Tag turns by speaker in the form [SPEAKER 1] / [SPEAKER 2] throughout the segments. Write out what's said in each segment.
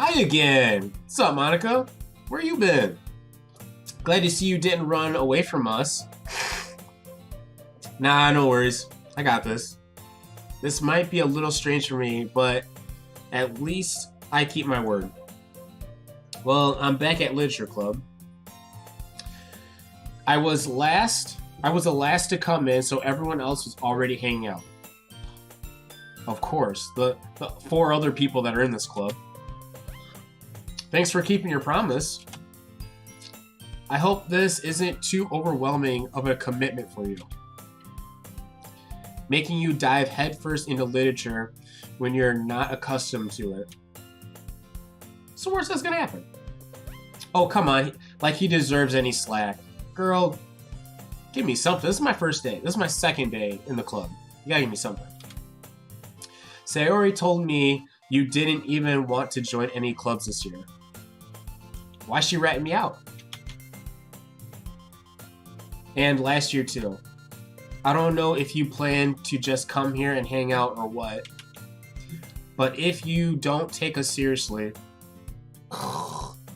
[SPEAKER 1] Hi again! What's up, Monika? Where you been? Glad to see you didn't run away from us. Nah, no worries. I got this. This might be a little strange for me, but at least I keep my word. Well, I'm back at Literature Club. I was the last to come in, so everyone else was already hanging out. Of course, the 4 other people that are in this club. Thanks for keeping your promise. I hope this isn't too overwhelming of a commitment for you. Making you dive headfirst into literature when you're not accustomed to it. So where's this gonna happen? Oh, come on. Like he deserves any slack. Girl, give me something. This is my first day. This is my second day in the club. You gotta give me something. Sayori told me you didn't even want to join any clubs this year. Why's she ratting me out? And last year too. I don't know if you plan to just come here and hang out or what. But if you don't take us seriously,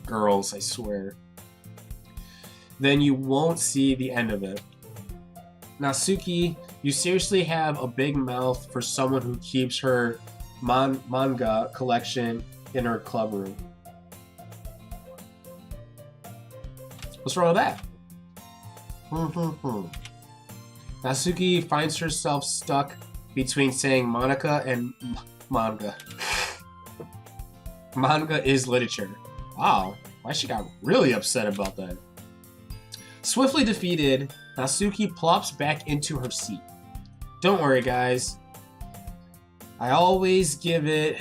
[SPEAKER 1] girls, I swear, then you won't see the end of it. Natsuki, you seriously have a big mouth for someone who keeps her manga collection in her club room. What's wrong with that? Natsuki finds herself stuck between saying Monika and manga. Manga is literature. Wow, why she got really upset about that? Swiftly defeated, Natsuki plops back into her seat. Don't worry, guys. I always give it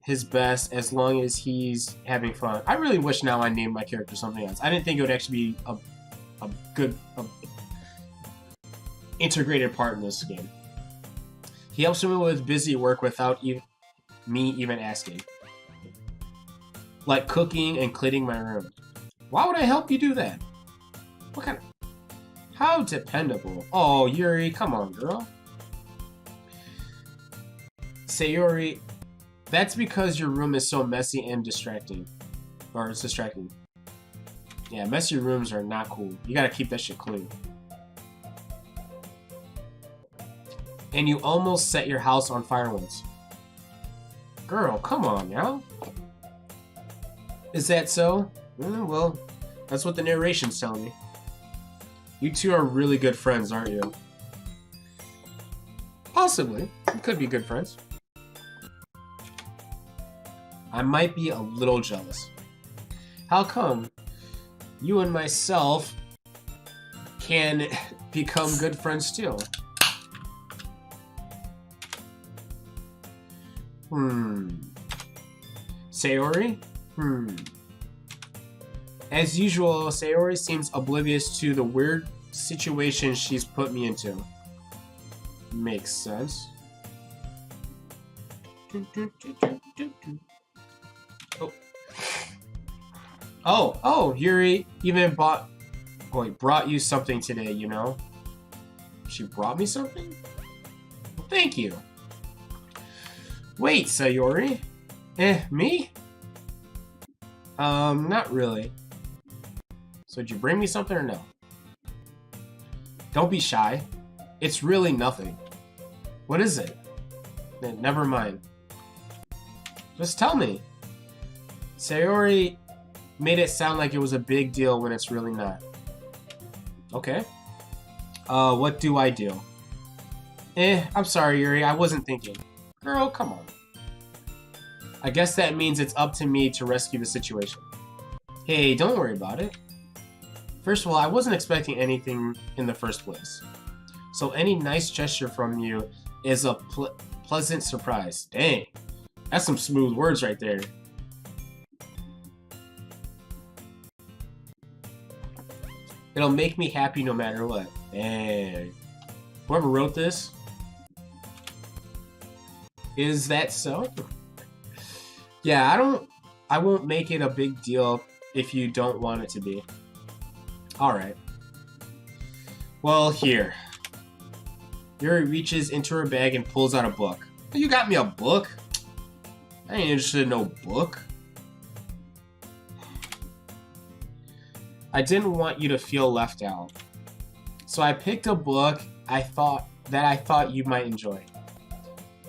[SPEAKER 1] his best as long as he's having fun. I really wish now I named my character something else. I didn't think it would actually be a good integrated part in this game. He helps me with busy work without me even asking. Like cooking and cleaning my room. Why would I help you do that? What kind of... How dependable. Oh, Yuri, come on, girl. Sayori, that's because your room is so messy and distracting. Or it's distracting. Yeah, messy rooms are not cool. You gotta keep that shit clean. And you almost set your house on fire once. Girl, come on now. Is that so? Well, that's what the narration's telling me. You two are really good friends, aren't you? Possibly. We could be good friends. I might be a little jealous. How come you and myself can become good friends too? Sayori? As usual, Sayori seems oblivious to the weird situation she's put me into. Makes sense. Oh, Yuri even brought you something today, you know? She brought me something? Well, thank you. Wait, Sayori? Me? Not really. So did you bring me something or no? Don't be shy. It's really nothing. What is it? Never mind. Just tell me. Sayori made it sound like it was a big deal when it's really not. Okay. What do I do? I'm sorry, Yuri. I wasn't thinking. Girl, come on. I guess that means it's up to me to rescue the situation. Hey, don't worry about it. First of all, I wasn't expecting anything in the first place. So any nice gesture from you is a pleasant surprise. Dang. That's some smooth words right there. It'll make me happy no matter what. Dang. Whoever wrote this, is that so? Yeah, I won't make it a big deal if you don't want it to be. Alright. Well, here. Yuri reaches into her bag and pulls out a book. You got me a book? I ain't interested in no book. I didn't want you to feel left out. So I picked a book I thought you might enjoy.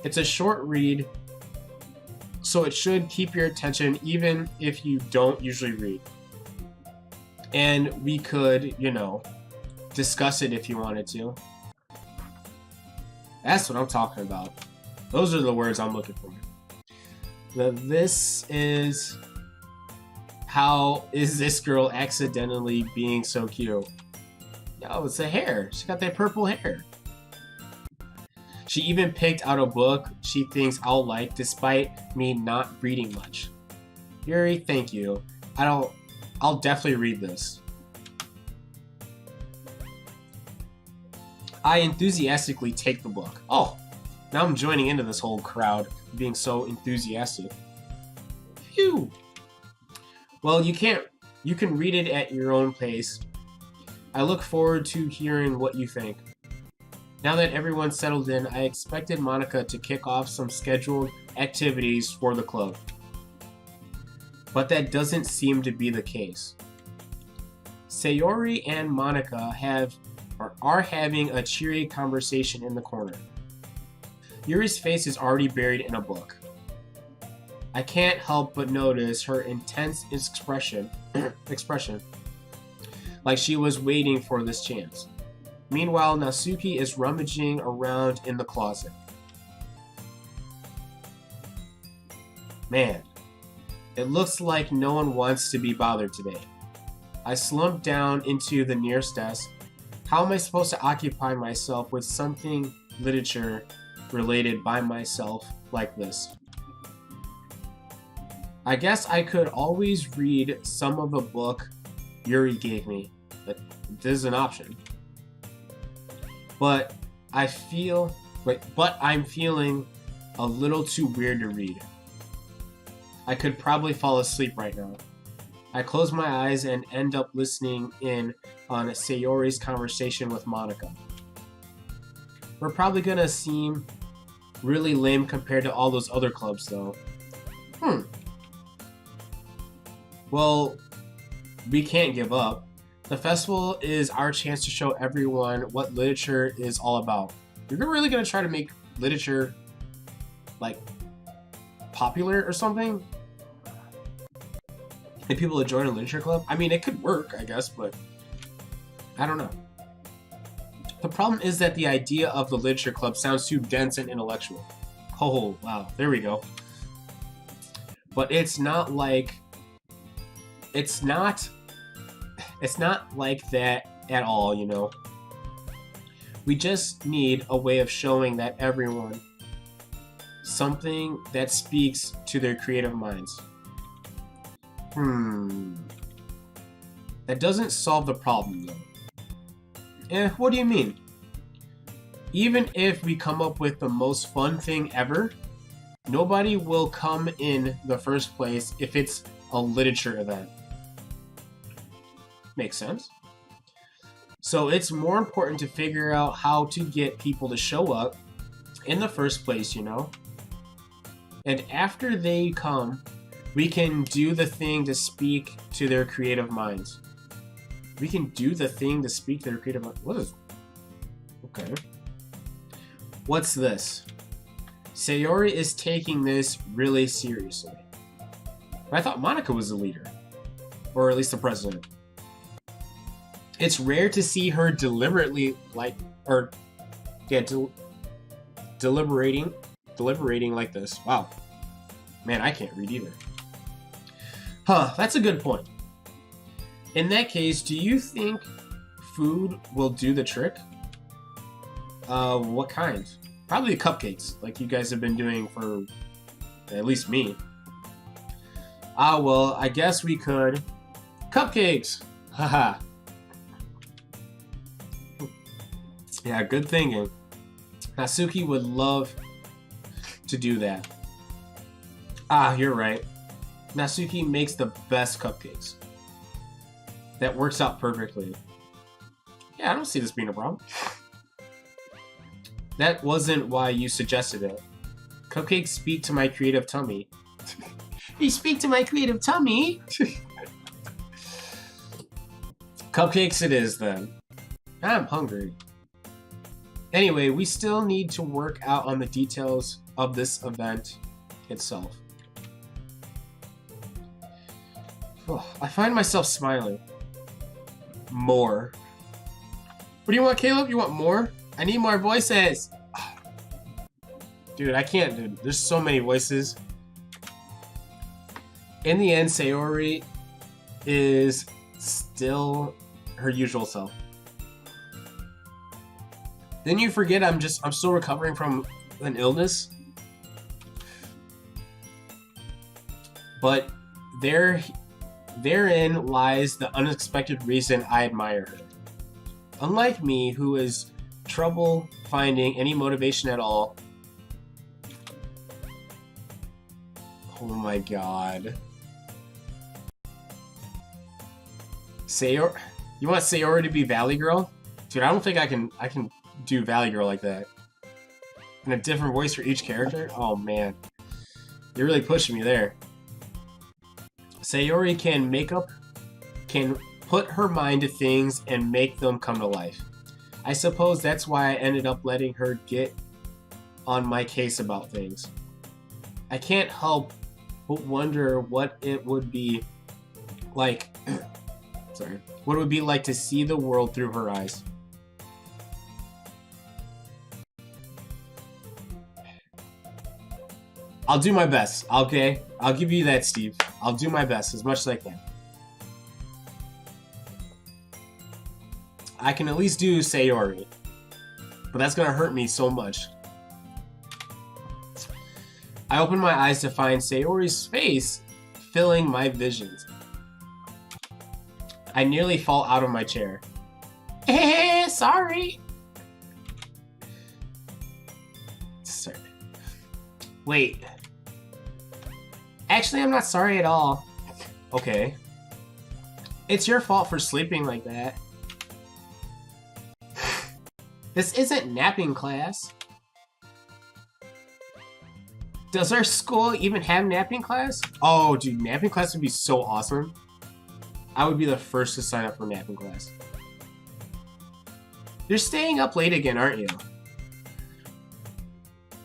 [SPEAKER 1] It's a short read, so it should keep your attention even if you don't usually read. And we could, discuss it if you wanted to. That's what I'm talking about. Those are the words I'm looking for. This is... How is this girl accidentally being so cute? Yo, it's the hair. She got that purple hair. She even picked out a book she thinks I'll like despite me not reading much. Yuri, thank you. I'll definitely read this. I enthusiastically take the book. Oh, now I'm joining into this whole crowd being so enthusiastic. Phew. Well, you can read it at your own pace. I look forward to hearing what you think. Now that everyone's settled in, I expected Monika to kick off some scheduled activities for the club. But that doesn't seem to be the case. Sayori and Monika are having a cheery conversation in the corner. Yuri's face is already buried in a book. I can't help but notice her intense expression, like she was waiting for this chance. Meanwhile, Natsuki is rummaging around in the closet. Man, it looks like no one wants to be bothered today. I slumped down into the nearest desk. How am I supposed to occupy myself with something literature related by myself like this? I guess I could always read some of the book Yuri gave me. This is an option. But I'm feeling a little too weird to read. I could probably fall asleep right now. I close my eyes and end up listening in on Sayori's conversation with Monika. We're probably gonna seem really lame compared to all those other clubs though. Well, we can't give up. The festival is our chance to show everyone what literature is all about. You're really gonna try to make literature, popular or something? And people to join a literature club? I mean, it could work, I guess, but I don't know. The problem is that the idea of the literature club sounds too dense and intellectual. Oh, wow, there we go. But it's not like that at all, We just need a way of showing that everyone something that speaks to their creative minds. That doesn't solve the problem, though. What do you mean? Even if we come up with the most fun thing ever, nobody will come in the first place if it's a literature event. Makes sense. So it's more important to figure out how to get people to show up in the first place, And after they come, we can do the thing to speak to their creative minds. We can do the thing to speak to their creative minds. What is... Okay. What's this? Sayori is taking this really seriously. I thought Monika was the leader. Or at least the president. It's rare to see her deliberating like this. Wow. Man, I can't read either. That's a good point. In that case, do you think food will do the trick? What kind? Probably cupcakes, like you guys have been doing for at least me. Well, I guess we could. Cupcakes! Haha. Yeah, good thinking. Natsuki would love to do that. You're right. Natsuki makes the best cupcakes. That works out perfectly. Yeah, I don't see this being a problem. That wasn't why you suggested it. Cupcakes speak to my creative tummy. You speak to my creative tummy. Cupcakes it is then. I'm hungry. Anyway, we still need to work out on the details of this event itself. Oh, I find myself smiling. More. What do you want, Caleb? You want more? I need more voices. Dude, I can't, dude. There's so many voices. In the end, Sayori is still her usual self. Then you forget I'm still recovering from an illness. But therein lies the unexpected reason I admire her. Unlike me, who is trouble finding any motivation at all. Oh my god. Sayori, you want Sayori to be Valley Girl? Dude, I don't think I can do Valley Girl like that. And a different voice for each character? Oh man. You're really pushing me there. Sayori can put her mind to things and make them come to life. I suppose that's why I ended up letting her get on my case about things. I can't help but wonder what it would be like what it would be like to see the world through her eyes. I'll do my best, okay? I'll give you that, Steve. I'll do my best as much as I can. I can at least do Sayori, but that's gonna hurt me so much. I open my eyes to find Sayori's face filling my visions. I nearly fall out of my chair. Sorry. Sorry. Wait. Actually, I'm not sorry at all. Okay. It's your fault for sleeping like that. This isn't napping class. Does our school even have napping class? Oh, dude, napping class would be so awesome. I would be the first to sign up for napping class. You're staying up late again, aren't you?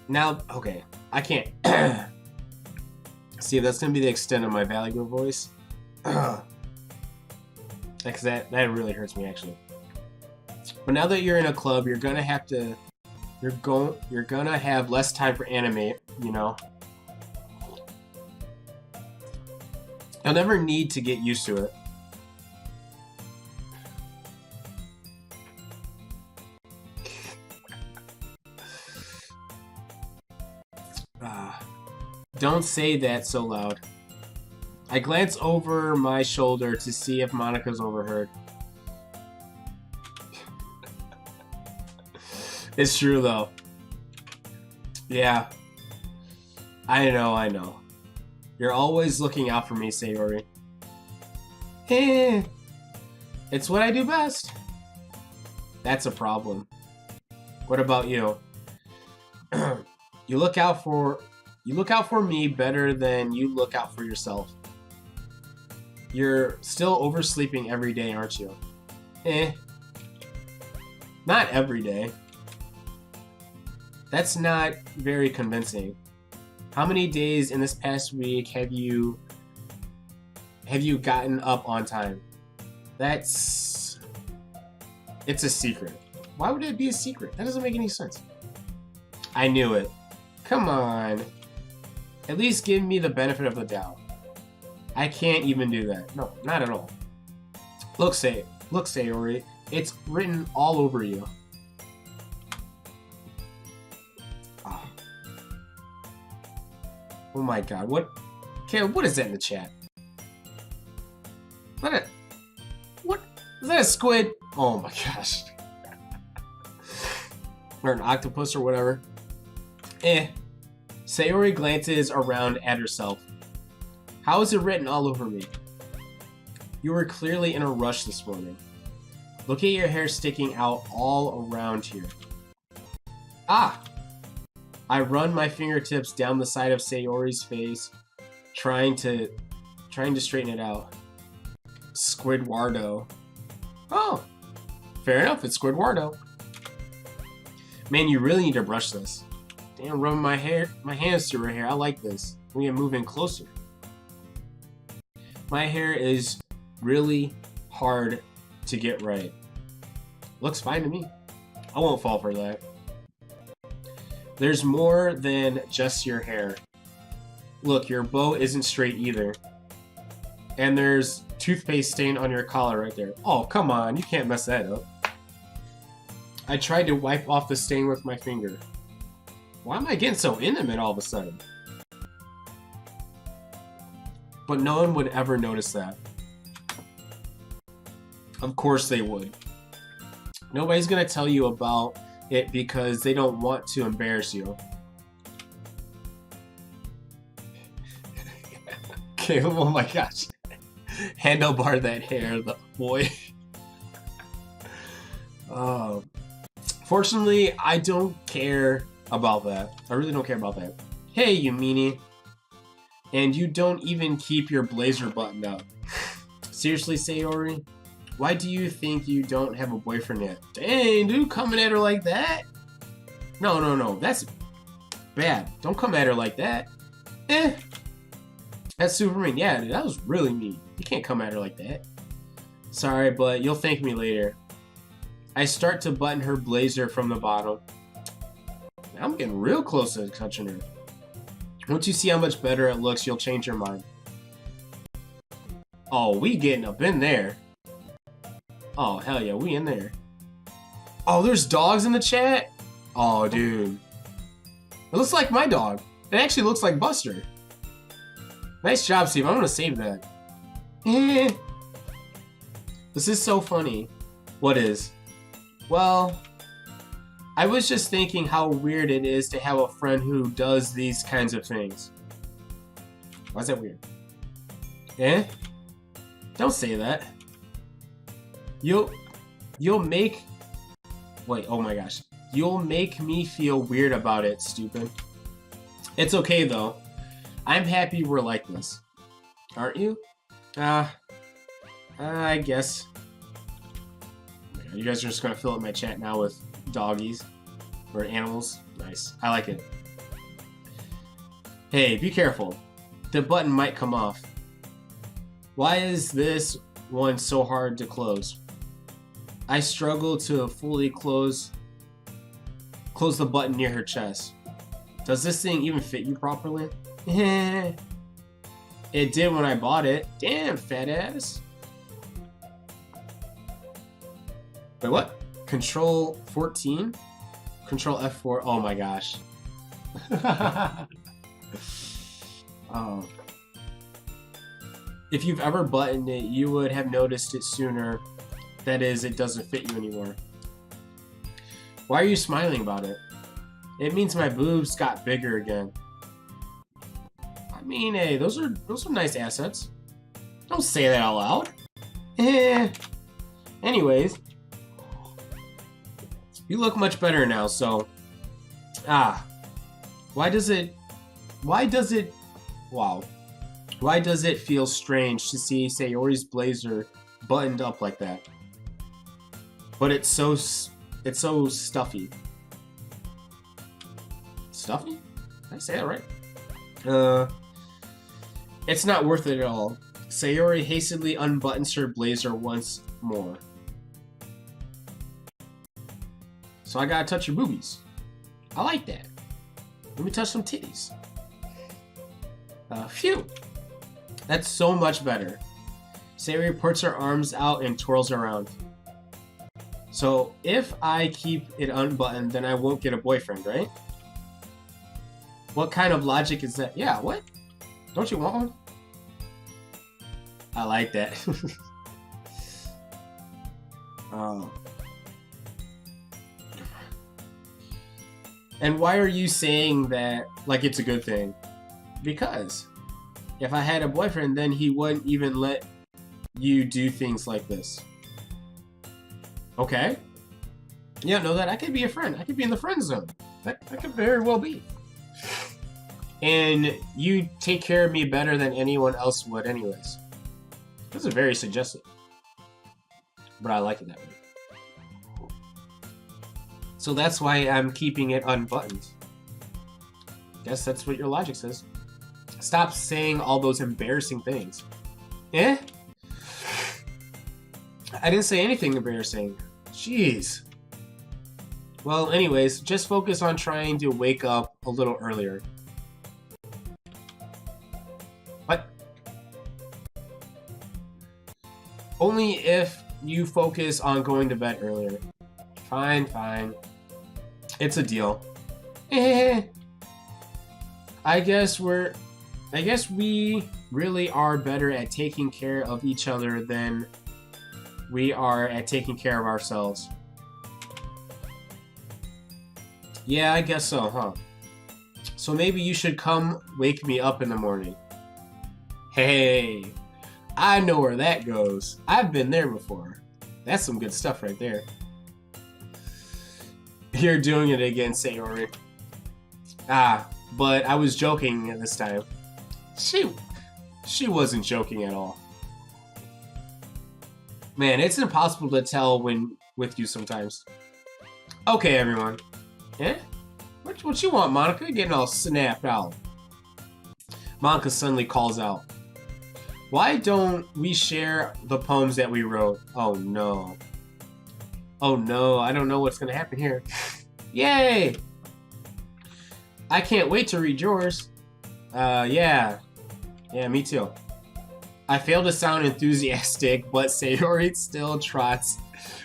[SPEAKER 1] Now, okay, I can't. See, that's gonna be the extent of my Valley Girl voice. Because that really hurts me, actually. But now that you're in a club, you're gonna have to. You're gonna have less time for anime, you know. You'll never need to get used to it. Don't say that so loud. I glance over my shoulder to see if Monika's overheard. It's true though. Yeah. I know. You're always looking out for me, Sayori. It's what I do best. That's a problem. What about you? You look out for me better than you look out for yourself. You're still oversleeping every day, aren't you? Not every day. That's not very convincing. How many days in this past week have you gotten up on time? It's a secret. Why would it be a secret? That doesn't make any sense. I knew it. Come on. At least give me the benefit of the doubt. I can't even do that. No, not at all. Look, Sayori. It's written all over you. Oh my god, what? Okay, what is that in the chat? What? Is that a squid? Oh my gosh. Or an octopus or whatever. Sayori glances around at herself. How is it written all over me? You were clearly in a rush this morning. Look at your hair sticking out all around here. Ah! I run my fingertips down the side of Sayori's face trying to straighten it out. Squidwardo. Oh, fair enough. It's Squidwardo. Man, you really need to brush this. Damn, rubbing my hands through her hair. I like this. We can move in closer. My hair is really hard to get right. Looks fine to me. I won't fall for that. There's more than just your hair. Look, your bow isn't straight either. And there's toothpaste stain on your collar right there. Oh, come on. You can't mess that up. I tried to wipe off the stain with my finger. Why am I getting so intimate all of a sudden? But no one would ever notice that. Of course they would. Nobody's gonna tell you about it because they don't want to embarrass you. Okay, oh my gosh. Handlebar that hair, the boy. Fortunately, I don't care about that. I really don't care about that. Hey, you meanie. And you don't even keep your blazer buttoned up. Seriously, Sayori? Why do you think you don't have a boyfriend yet? Dang, dude, coming at her like that? No, that's bad. Don't come at her like that. That's Superman. Yeah, dude, that was really mean. You can't come at her like that. Sorry, but you'll thank me later. I start to button her blazer from the bottom. I'm getting real close to touching her. Once you see how much better it looks, you'll change your mind. Oh, we getting up in there. Oh, hell yeah, we in there. Oh, there's dogs in the chat? Oh, dude. It looks like my dog. It actually looks like Buster. Nice job, Steve. I'm gonna save that. This is so funny. What is? Well, I was just thinking how weird it is to have a friend who does these kinds of things. Why is that weird? Don't say that. You'll make... Wait, oh my gosh. You'll make me feel weird about it, stupid. It's okay, though. I'm happy we're like this. Aren't you? I guess. You guys are just gonna fill up my chat now with doggies. Or animals. Nice. I like it. Hey, be careful. The button might come off. Why is this one so hard to close? I struggle to fully close the button near her chest. Does this thing even fit you properly? It did when I bought it. Damn, fat ass. Wait, what? Control 14? Control F4. Oh my gosh. Oh. If you've ever buttoned it, you would have noticed it sooner. That is, it doesn't fit you anymore. Why are you smiling about it? It means my boobs got bigger again. I mean, hey, those are nice assets. Don't say that out loud. Anyways, you look much better now, so... Why does it feel strange to see Sayori's blazer buttoned up like that? But it's so stuffy. Stuffy? Did I say that right? It's not worth it at all. Sayori hastily unbuttons her blazer once more. So I gotta touch your boobies. I like that. Let me touch some titties. Phew. That's so much better. Sayori puts her arms out and twirls around. So if I keep it unbuttoned, then I won't get a boyfriend, right? What kind of logic is that? Yeah, what? Don't you want one? I like that. Oh. And why are you saying that like it's a good thing? Because if I had a boyfriend, then he wouldn't even let you do things like this. Okay. Yeah, no, that I could be a friend. I could be in the friend zone. That could very well be. And you take care of me better than anyone else would anyways. This is very suggestive. But I like it that way. So that's why I'm keeping it unbuttoned. Guess that's what your logic says. Stop saying all those embarrassing things. Eh? I didn't say anything embarrassing. Jeez. Well, anyways, just focus on trying to wake up a little earlier. What? Only if you focus on going to bed earlier. Fine, fine. It's a deal. I guess we really are better at taking care of each other than we are at taking care of ourselves. Yeah, I guess so, huh? So maybe you should come wake me up in the morning. Hey, I know where that goes. I've been there before. That's some good stuff right there. You're doing it again, Sayori. Ah, but I was joking this time. She wasn't joking at all. Man, it's impossible to tell when with you sometimes. Okay, everyone. Eh? What you want, Monika? Getting all snapped out. Monika suddenly calls out. Why don't we share the poems that we wrote? Oh no. Oh no, I don't know what's gonna happen here. Yay! I can't wait to read yours. Yeah. Yeah, me too. I fail to sound enthusiastic, but Sayori still trots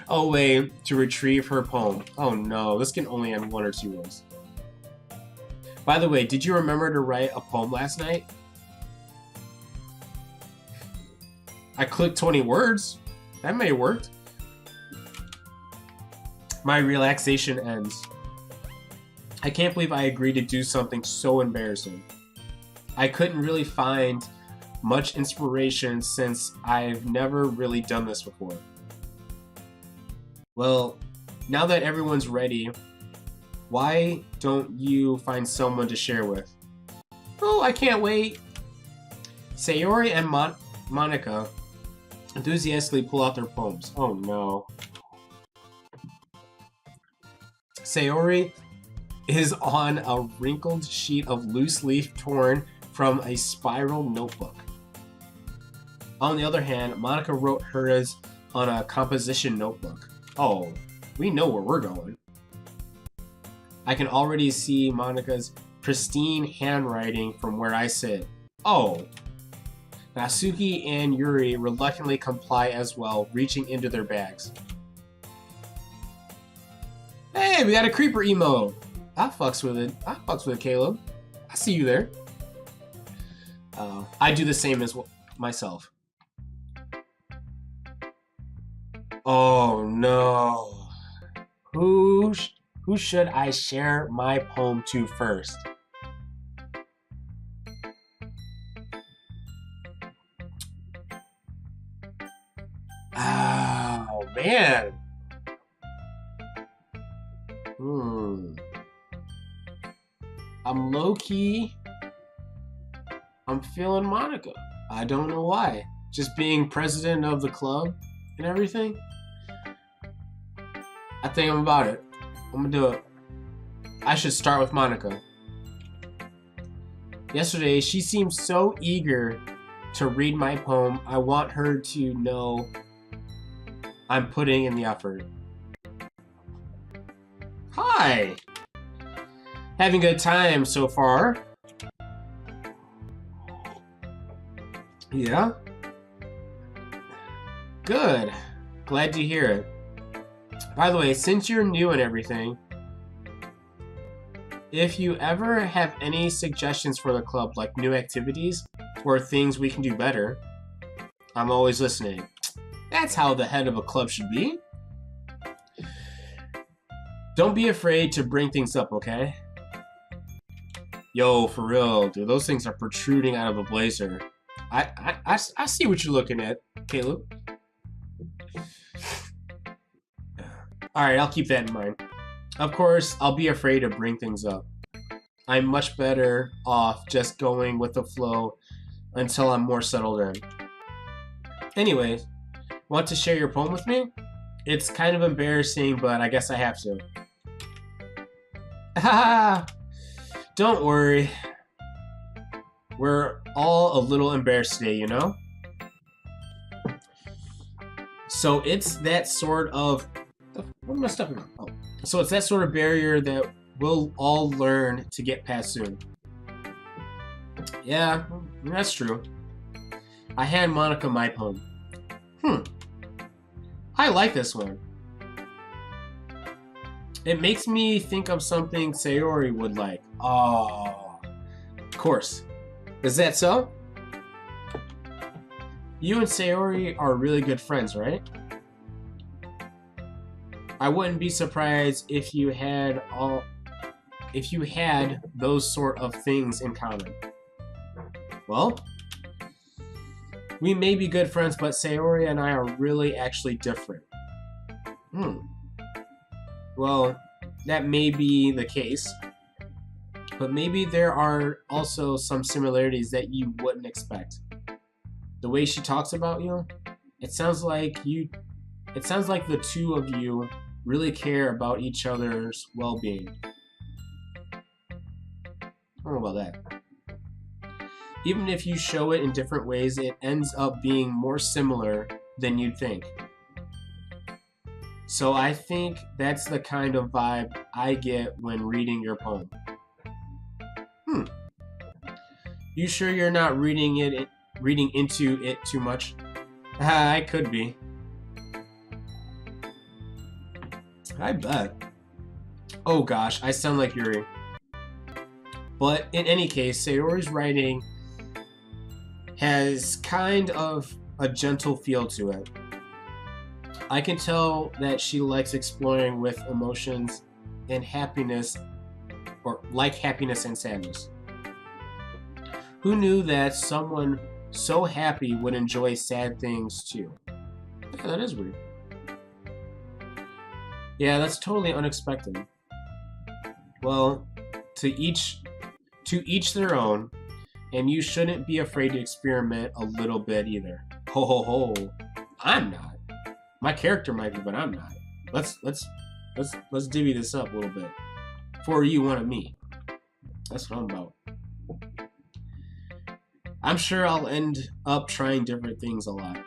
[SPEAKER 1] away to retrieve her poem. Oh no, this can only end 1 or 2 ways. By the way, did you remember to write a poem last night? I clicked 20 words. That may have worked. My relaxation ends. I can't believe I agreed to do something so embarrassing. I couldn't really find much inspiration since I've never really done this before. Well, now that everyone's ready, why don't you find someone to share with? Oh, I can't wait. Sayori and Monika enthusiastically pull out their poems. Oh no. Sayori is on a wrinkled sheet of loose leaf torn from a spiral notebook. On the other hand, Monika wrote hers on a composition notebook. Oh, we know where we're going. I can already see Monika's pristine handwriting from where I sit. Oh. Natsuki and Yuri reluctantly comply as well, reaching into their bags. Hey, we got a creeper emote. I fucks with it. I fucks with it, Caleb. I see you there. I do the same as myself. Oh no. Who should I share my poem to first? Oh man. I'm low-key. I'm feeling Monika. I don't know why. Just being president of the club and everything. I think I'm about it. I'm gonna do it. I should start with Monika. Yesterday, she seemed so eager to read my poem. I want her to know I'm putting in the effort. Hi! Having a good time so far. Yeah? Good. Glad to hear it. By the way, since you're new and everything, if you ever have any suggestions for the club, like new activities or things we can do better, I'm always listening. That's how the head of a club should be. Don't be afraid to bring things up, okay? Yo, for real, dude, those things are protruding out of a blazer. I see what you're looking at, Caleb. Alright, I'll keep that in mind. Of course, I'll be afraid to bring things up. I'm much better off just going with the flow until I'm more settled in. Anyways, want to share your poem with me? It's kind of embarrassing, but I guess I have to. Haha! Don't worry. We're all a little embarrassed today, you know? So it's that sort of... What am I stepping on? Oh. So it's that sort of barrier that we'll all learn to get past soon. Yeah, that's true. I hand Monika my poem. I like this one. It makes me think of something Sayori would like. Oh, of course. Is that so? You and Sayori are really good friends, right? I wouldn't be surprised if you had those sort of things in common. Well, we may be good friends, but Sayori and I are really actually different. Well, that may be the case, but maybe there are also some similarities that you wouldn't expect. The way she talks about you, it sounds like the two of you really care about each other's well-being. I don't know about that. Even if you show it in different ways, it ends up being more similar than you'd think. So I think that's the kind of vibe I get when reading your poem. You sure you're not reading into it too much? I could be. I bet. Oh gosh, I sound like Yuri. But in any case, Sayori's writing has kind of a gentle feel to it. I can tell that she likes exploring with emotions and happiness, or like happiness and sadness. Who knew that someone so happy would enjoy sad things too? Yeah, that is weird. Yeah, that's totally unexpected. Well, to each their own, and you shouldn't be afraid to experiment a little bit either. Ho ho ho! I'm not. My character might be, but I'm not. Let's divvy this up a little bit. For you, one of me. That's what I'm about. I'm sure I'll end up trying different things a lot.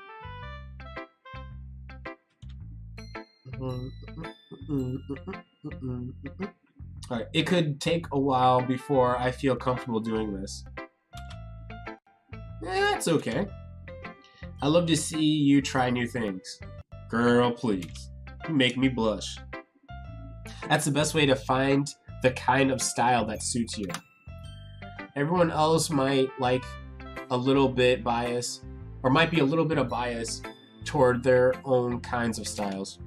[SPEAKER 1] Alright, it could take a while before I feel comfortable doing this. That's okay. I love to see you try new things. Girl, please. You make me blush. That's the best way to find the kind of style that suits you. Everyone else might like a little bit bias, or might be a little bit of bias toward their own kinds of styles.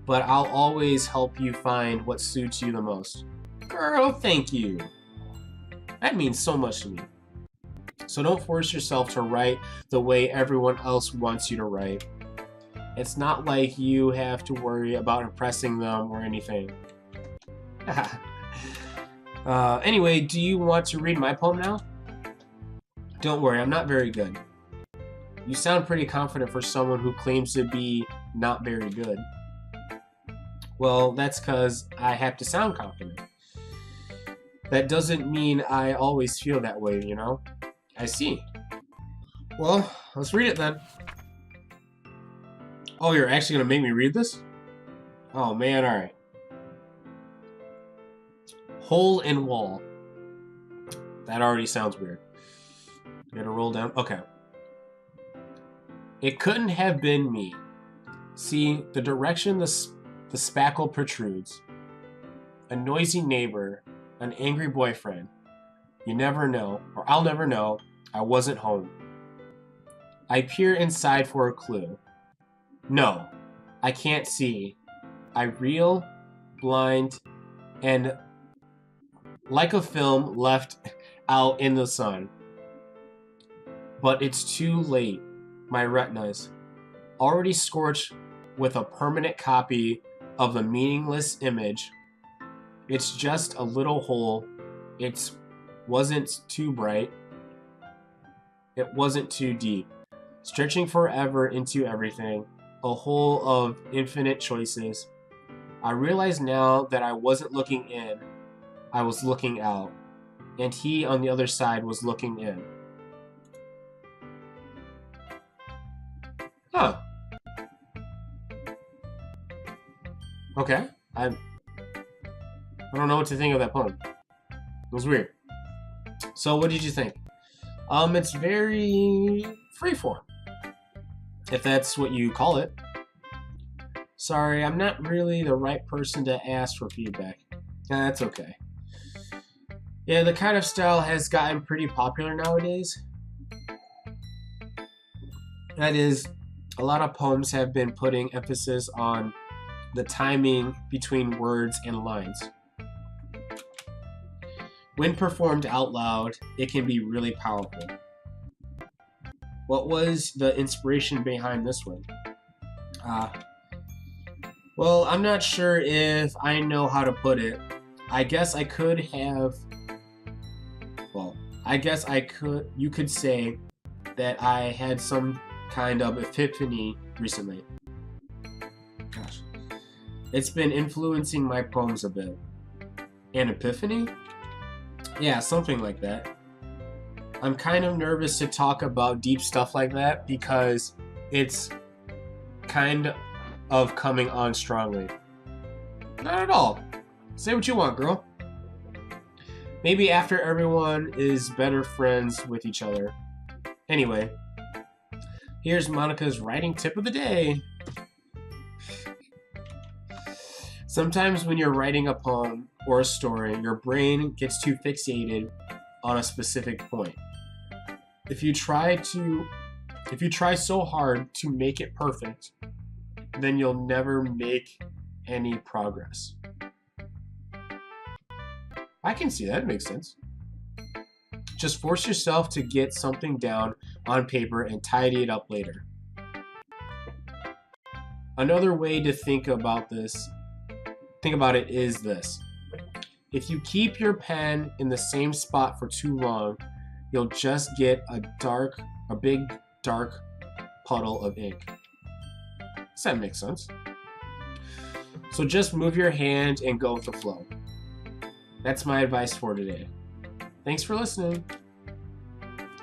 [SPEAKER 1] But I'll always help you find what suits you the most. Girl, thank you. That means so much to me. So don't force yourself to write the way everyone else wants you to write. It's not like you have to worry about impressing them or anything. Anyway, do you want to read my poem now? Don't worry, I'm not very good. You sound pretty confident for someone who claims to be not very good. Well, that's because I have to sound confident. That doesn't mean I always feel that way, you know? I see. Well, let's read it then. Oh, you're actually going to make me read this? Oh, man, alright. Hole in wall. That already sounds weird. Gotta roll down. Okay. It couldn't have been me. See, the direction the spackle protrudes. A noisy neighbor. An angry boyfriend. You never know, or I'll never know, I wasn't home. I peer inside for a clue. No, I can't see. I reel, blind, and like a film left out in the sun. But it's too late. My retinas, already scorched with a permanent copy of the meaningless image. It's just a little hole It wasn't too bright. It wasn't too deep. Stretching forever into everything. A whole of infinite choices. I realize now that I wasn't looking in. I was looking out. And he on the other side was looking in. Huh. Okay. I don't know what to think of that poem. It was weird. So what did you think? It's very freeform, if that's what you call it. Sorry, I'm not really the right person to ask for feedback. That's okay. Yeah, the kind of style has gotten pretty popular nowadays. That is, a lot of poems have been putting emphasis on the timing between words and lines. When performed out loud, it can be really powerful. What was the inspiration behind this one? Well, I'm not sure if I know how to put it. I guess I could have... Well, you could say that I had some kind of epiphany recently. Gosh. It's been influencing my poems a bit. An epiphany? Yeah, something like that. I'm kind of nervous to talk about deep stuff like that because it's kind of coming on strongly. Not at all. Say what you want, girl. Maybe after everyone is better friends with each other. Anyway, here's Monika's writing tip of the day. Sometimes when you're writing a poem or a story, your brain gets too fixated on a specific point. If you try so hard to make it perfect, then you'll never make any progress. I can see that. It makes sense. Just force yourself to get something down on paper and tidy it up later. Another way to think about it is this. If you keep your pen in the same spot for too long, you'll just get a big dark puddle of ink. Does that make sense? So just move your hand and go with the flow. That's my advice for today. Thanks for listening.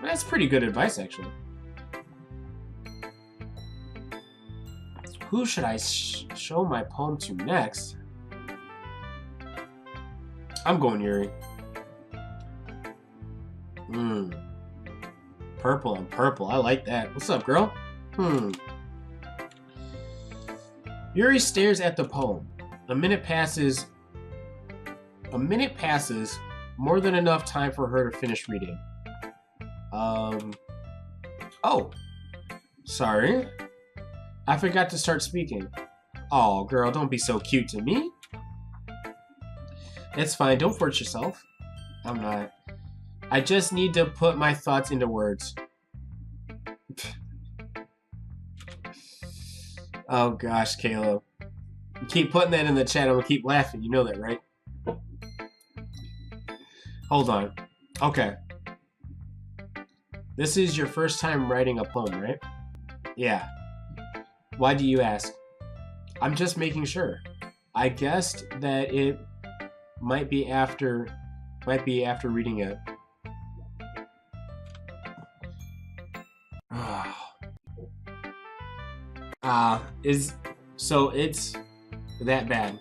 [SPEAKER 1] That's pretty good advice, actually. Who should I show my poem to next? I'm going Yuri. Purple on purple. I like that. What's up, girl? Yuri stares at the poem. A minute passes. More than enough time for her to finish reading. Oh. Sorry. I forgot to start speaking. Oh, girl, don't be so cute to me. It's fine, don't force yourself. I'm not. I just need to put my thoughts into words. Oh gosh, Caleb. You keep putting that in the chat, I'm gonna keep laughing. You know that, right? Hold on. Okay. This is your first time writing a poem, right? Yeah. Why do you ask? I'm just making sure. I guessed that it might be after reading it. So it's that bad?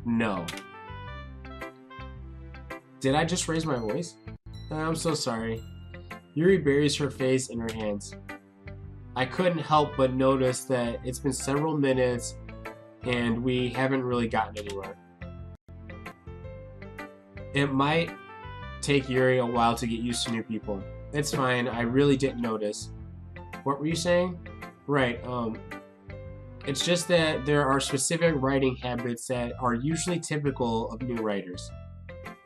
[SPEAKER 1] No. Did I just raise my voice? I'm so sorry. Yuri buries her face in her hands. I couldn't help but notice that it's been several minutes and we haven't really gotten anywhere. It might take Yuri a while to get used to new people. It's fine, I really didn't notice. What were you saying? Right, it's just that there are specific writing habits that are usually typical of new writers.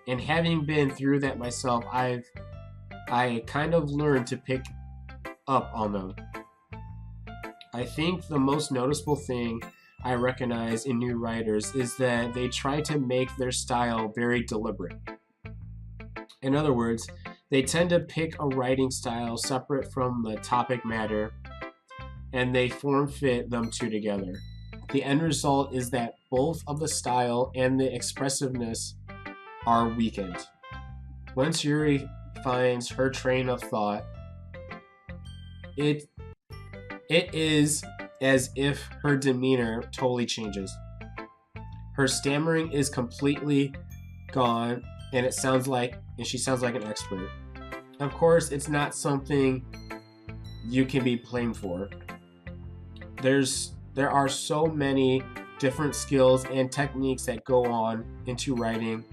[SPEAKER 1] And having been through that myself, I kind of learned to pick up on them. I think the most noticeable thing I recognize in new writers is that they try to make their style very deliberate. In other words, they tend to pick a writing style separate from the topic matter, and they form fit them two together. The end result is that both of the style and the expressiveness are weakened. Once Yuri finds her train of thought, it is as if her demeanor totally changes. Her stammering is completely gone, and she sounds like an expert. Of course, it's not something you can be blamed for. There are so many different skills and techniques that go on into writing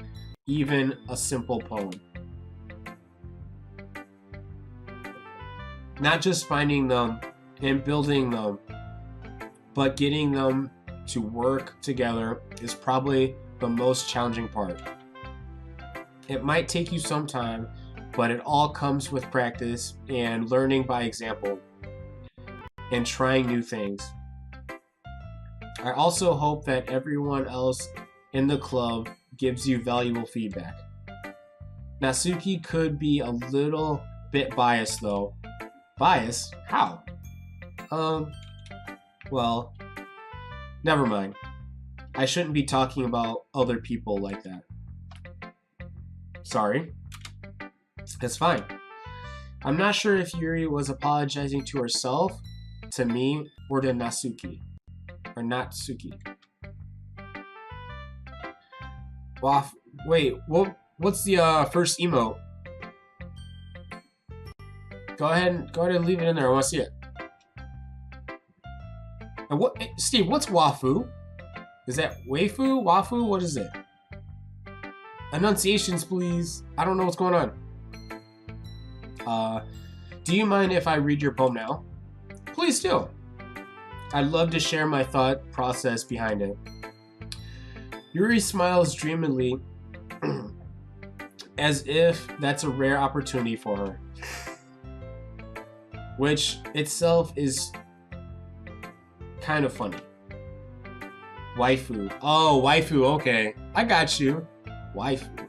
[SPEAKER 1] even a simple poem. Not just finding them and building them, but getting them to work together is probably the most challenging part. It might take you some time, but it all comes with practice and learning by example and trying new things. I also hope that everyone else in the club gives you valuable feedback. Natsuki could be a little bit biased though. Biased? How? Well, never mind. I shouldn't be talking about other people like that. Sorry. It's fine. I'm not sure if Yuri was apologizing to herself, to me, or to Natsuki. Or Natsuki. Wait, what's the first emote? Go ahead and leave it in there. I want to see it. And Steve, what's wafu? Is that waifu? Wafu? What is it? Enunciations, please. I don't know what's going on. Do you mind if I read your poem now? Please do. I'd love to share my thought process behind it. Yuri smiles dreamily, as if that's a rare opportunity for her, which itself is kind of funny. Waifu. Oh, waifu, okay. I got you. Waifu.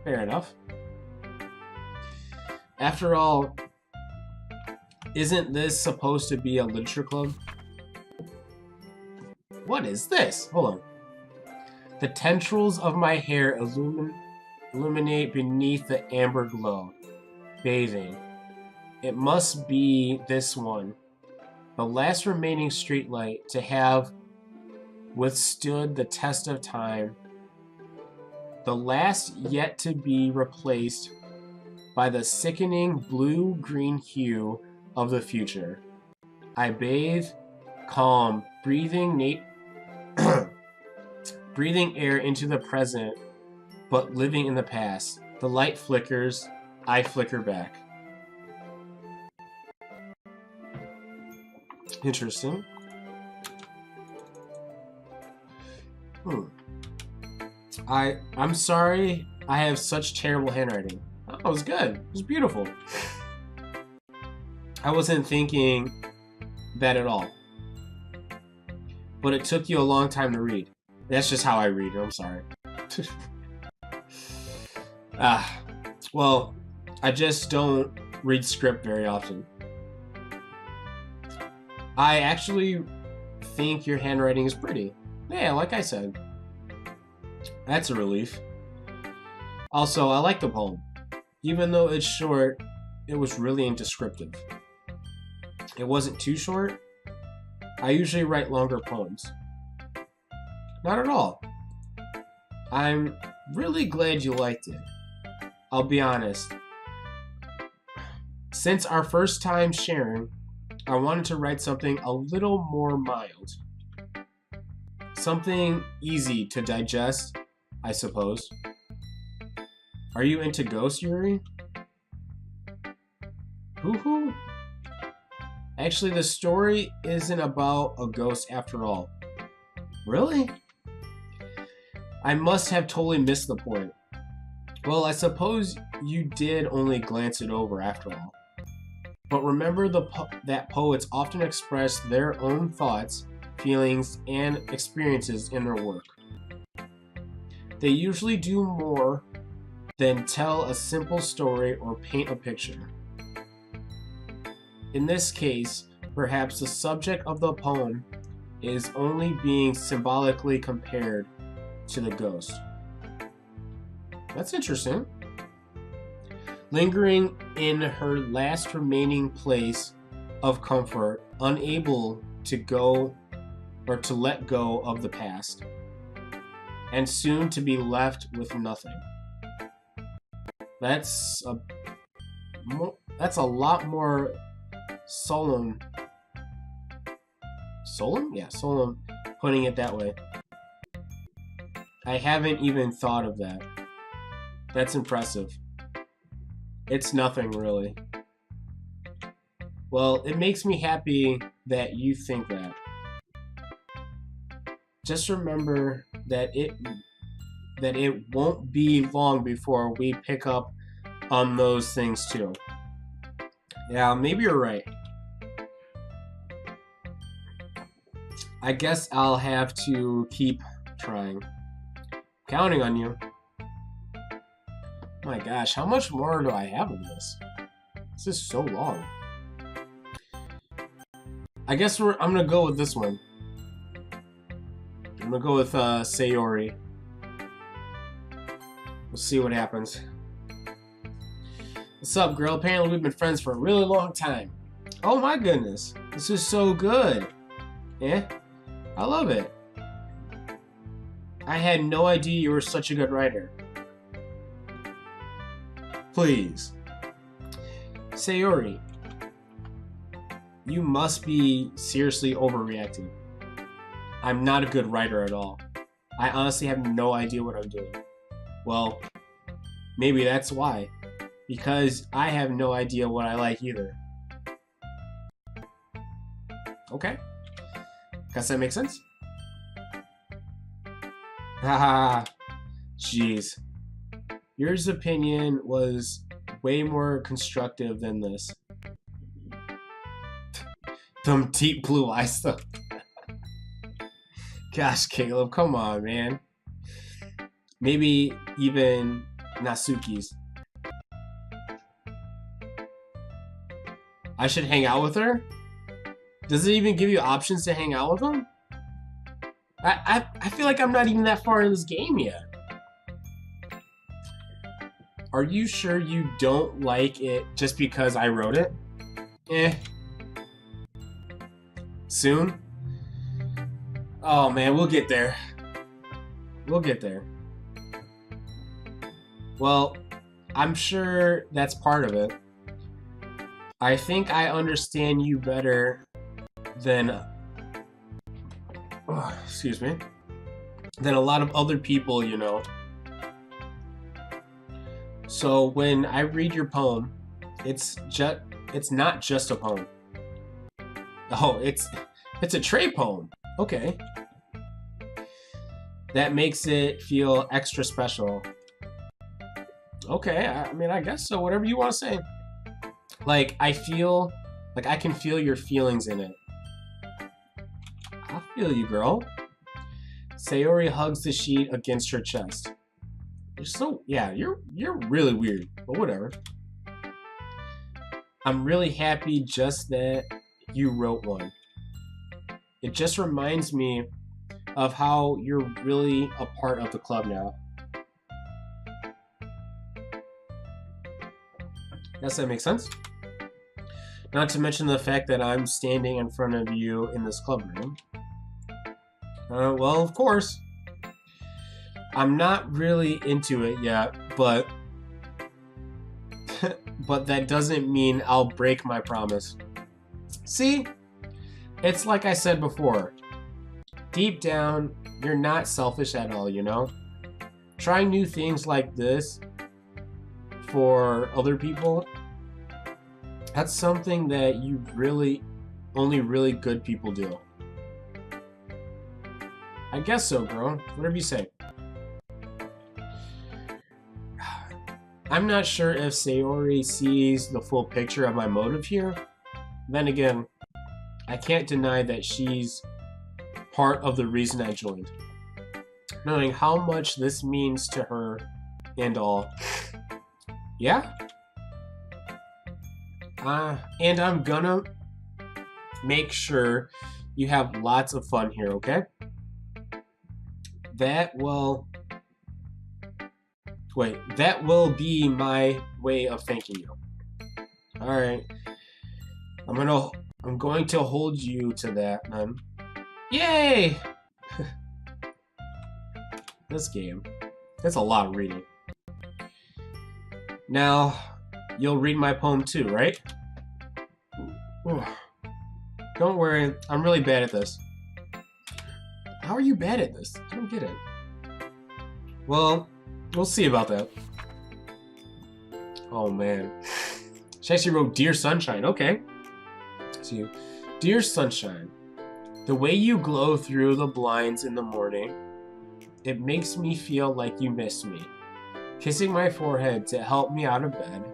[SPEAKER 1] Fair enough. After all, isn't this supposed to be a literature club? What is this? Hold on. The tendrils of my hair illuminate beneath the amber glow. Bathing. It must be this one. The last remaining streetlight to have withstood the test of time. The last yet to be replaced by the sickening blue-green hue of the future. I bathe, calm, breathing air into the present, but living in the past. The light flickers, I flicker back. Interesting. I'm sorry I have such terrible handwriting. Oh, it was good. It was beautiful. I wasn't thinking that at all. But it took you a long time to read. That's just how I read. I'm sorry. Well, I just don't read script very often. I actually think your handwriting is pretty. Yeah, like I said. That's a relief. Also, I like the poem. Even though it's short, it was really descriptive. It wasn't too short. I usually write longer poems. Not at all. I'm really glad you liked it. I'll be honest. Since our first time sharing, I wanted to write something a little more mild. Something easy to digest, I suppose. Are you into ghosts, Yuri? Hoo-hoo? Actually, the story isn't about a ghost after all. Really? I must have totally missed the point. Well, I suppose you did only glance it over after all. But remember that poets often express their own thoughts, feelings, and experiences in their work. They usually do more than tell a simple story or paint a picture. In this case, perhaps the subject of the poem is only being symbolically compared to the ghost. That's interesting. Lingering in her last remaining place of comfort, unable to go or to let go of the past, and soon to be left with nothing. That's a lot more solemn. Solemn? Yeah, solemn, putting it that way. I haven't even thought of that. That's impressive. It's nothing, really. Well, it makes me happy that you think that. Just remember that it won't be long before we pick up on those things too. Yeah, maybe you're right. I guess I'll have to keep trying. Counting on you. My gosh, how much more do I have of this? This is so long. I guess I'm gonna go with this one. I'm gonna go with Sayori. We'll see what happens. What's up, girl? Apparently we've been friends for a really long time. Oh my goodness. This is so good. Yeah? I love it. I had no idea you were such a good writer. Please. Sayori, you must be seriously overreacting. I'm not a good writer at all. I honestly have no idea what I'm doing. Well, maybe that's why. Because I have no idea what I like either. Okay. Guess that makes sense? Haha. Jeez. Yours opinion was way more constructive than this. Them deep blue eyes stuff. Gosh, Caleb, come on, man. Maybe even Natsuki's. I should hang out with her? Does it even give you options to hang out with them? I feel like I'm not even that far in this game yet. Are you sure you don't like it just because I wrote it? Eh. Soon? Oh man, we'll get there. We'll get there. Well, I'm sure that's part of it. I think I understand you better than excuse me, than a lot of other people, you know. So when I read your poem, it's not just a poem. Oh, it's a trait poem. Okay. That makes it feel extra special. Okay, I mean, I guess so. Whatever you want to say. Like, I can feel your feelings in it. I feel you, girl. Sayori hugs the sheet against her chest. You're really weird, but whatever. I'm really happy just that you wrote one. It just reminds me of how you're really a part of the club now. Does that make sense? Not to mention the fact that I'm standing in front of you in this club room. Well, of course. I'm not really into it yet, but but that doesn't mean I'll break my promise. See? It's like I said before. Deep down, you're not selfish at all, you know? Trying new things like this for other people, that's something that only really good people do. I guess so, bro. Whatever you say. I'm not sure if Sayori sees the full picture of my motive here. Then again, I can't deny that she's part of the reason I joined. Knowing how much this means to her and all. Yeah? And I'm gonna make sure you have lots of fun here, okay? That will be my way of thanking you. Alright. I'm going to hold you to that, man. Yay! This game. That's a lot of reading. Now, you'll read my poem too, right? Don't worry, I'm really bad at this. How are you bad at this? I don't get it. Well, we'll see about that. Oh man. She actually wrote Dear Sunshine, okay. See, Dear Sunshine, the way you glow through the blinds in the morning, it makes me feel like you miss me. Kissing my forehead to help me out of bed,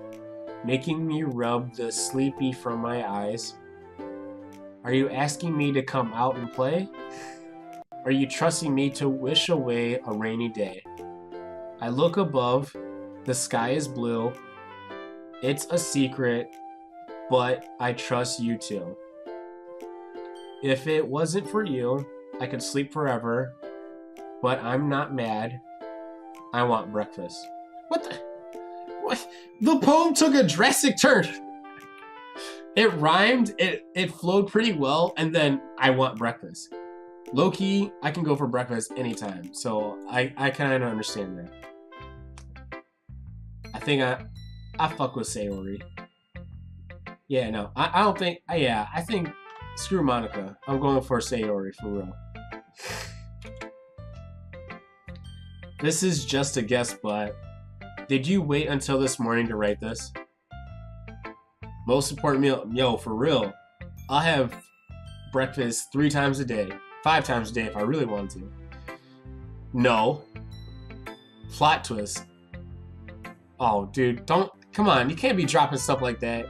[SPEAKER 1] making me rub the sleepy from my eyes. Are you asking me to come out and play? Are you trusting me to wish away a rainy day? I look above, the sky is blue. It's a secret, but I trust you too. If it wasn't for you, I could sleep forever, but I'm not mad. I want breakfast. What? The poem took a drastic turn. It rhymed, it flowed pretty well, and then I want breakfast. Low-key, I can go for breakfast anytime, so I kind of understand that. I think I fuck with Sayori. Yeah, no, I don't think, yeah, I think, screw Monika. I'm going for Sayori, for real. This is just a guess, but did you wait until this morning to write this? Most important meal, yo, for real. I'll have breakfast 3 times a day, 5 times a day if I really want to. No. Plot twist. Oh, dude, come on, you can't be dropping stuff like that.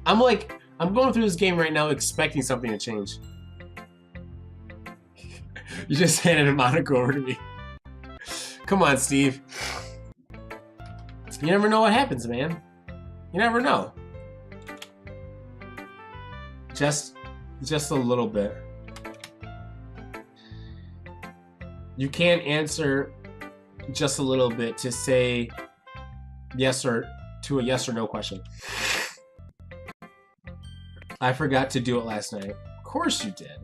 [SPEAKER 1] I'm going through this game right now expecting something to change. You just handed Monika over to me. Come on, Steve. You never know what happens, man. You never know. Just a little bit. You can't answer just a little bit to say yes or to a yes or no question. I forgot to do it last night. Of course you did.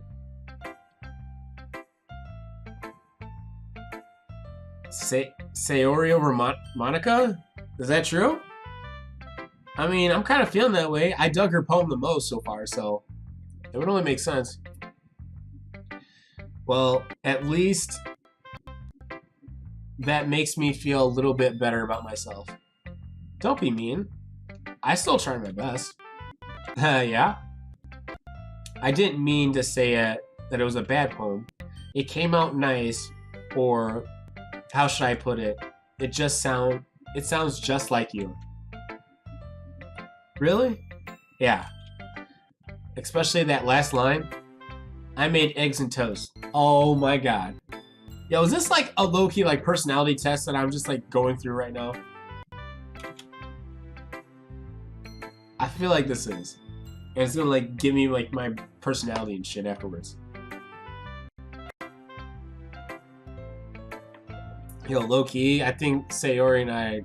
[SPEAKER 1] Sayori over Monika? Is that true? I mean, I'm kind of feeling that way. I dug her poem the most so far, so it would only make sense. Well, at least that makes me feel a little bit better about myself. Don't be mean. I still try my best. Yeah? I didn't mean to say that it was a bad poem. It came out nice, or how should I put it? It sounds just like you. Really? Yeah. Especially that last line. I made eggs and toast. Oh my god. Yo, is this like a low-key like personality test that I'm just like going through right now? I feel like this is. And it's gonna like give me like my personality and shit afterwards. Yo, low-key, I think Sayori and I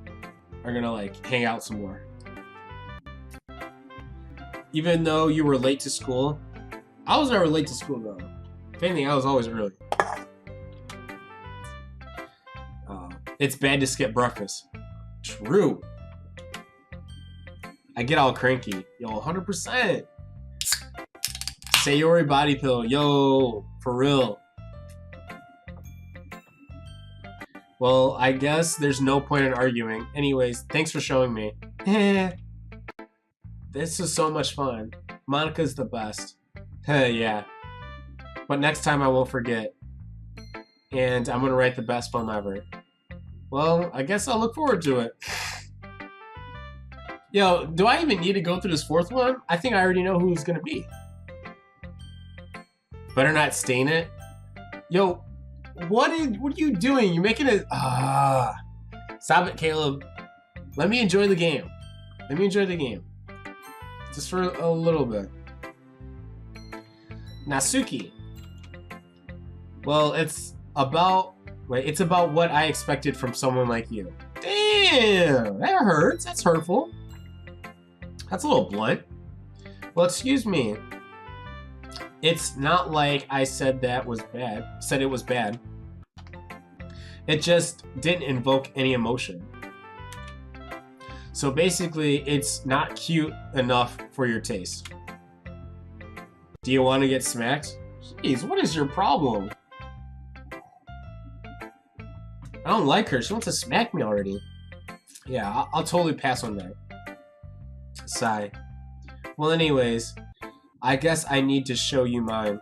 [SPEAKER 1] are gonna like hang out some more. Even though you were late to school, I was never late to school though. If anything, I was always early. It's bad to skip breakfast. True. I get all cranky. Yo, 100%. Sayori body pillow. Yo, for real. Well, I guess there's no point in arguing. Anyways, thanks for showing me. This is so much fun. Monika's the best. Yeah. But next time I won't forget. And I'm gonna write the best poem ever. Well, I guess I'll look forward to it. Yo, do I even need to go through this fourth one? I think I already know who it's gonna be. Better not stain it. Yo, what are you doing? You're making it. Stop it, Caleb. Let me enjoy the game. Let me enjoy the game. Just for a little bit. Natsuki. Well, it's about what I expected from someone like you. Damn, that hurts. That's hurtful. That's a little blunt. Well, excuse me. It's not like I said it was bad. It just didn't invoke any emotion. So basically, it's not cute enough for your taste. Do you want to get smacked? Jeez, what is your problem? I don't like her. She wants to smack me already. Yeah, I'll totally pass on that. Sigh. Well, anyways, I guess I need to show you mine.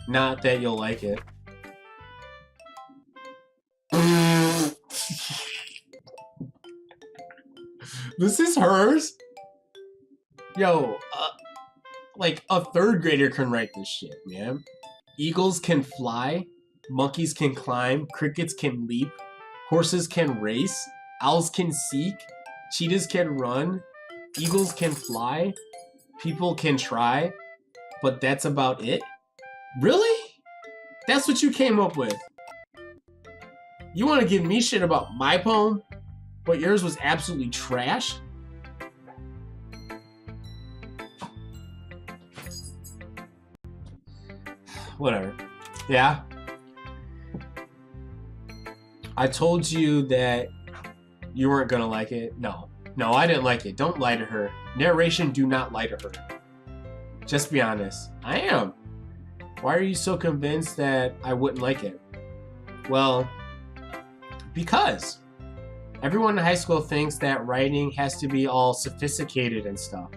[SPEAKER 1] Not that you'll like it. This is hers? Yo, like a third grader can write this shit, man. Eagles can fly, monkeys can climb, crickets can leap, horses can race, owls can seek, cheetahs can run, eagles can fly, people can try, but that's about it? Really? That's what you came up with? You want to give me shit about my poem, but yours was absolutely trash? Whatever. Yeah? I told you that you weren't gonna like it. No, I didn't like it. Don't lie to her. Narration, do not lie to her. Just be honest. I am. Why are you so convinced that I wouldn't like it? Well, because everyone in high school thinks that writing has to be all sophisticated and stuff.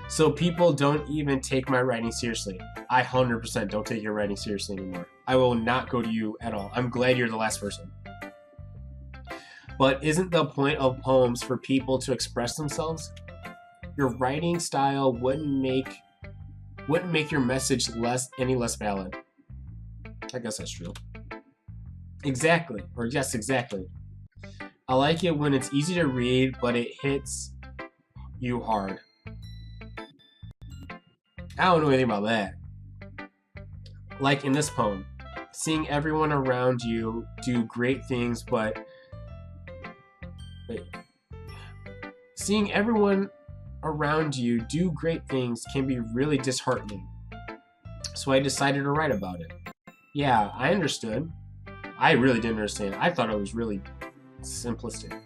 [SPEAKER 1] So people don't even take my writing seriously. I 100% don't take your writing seriously anymore. I will not go to you at all. I'm glad you're the last person. But isn't the point of poems for people to express themselves? Your writing style wouldn't make your message any less valid. I guess that's true. Exactly. Or yes, exactly. I like it when it's easy to read, but it hits you hard. I don't know anything about that. Like in this poem, seeing everyone around you do great things, seeing everyone around you do great things can be really disheartening. So I decided to write about it. Yeah, I understood. I really didn't understand. I thought it was really simplistic.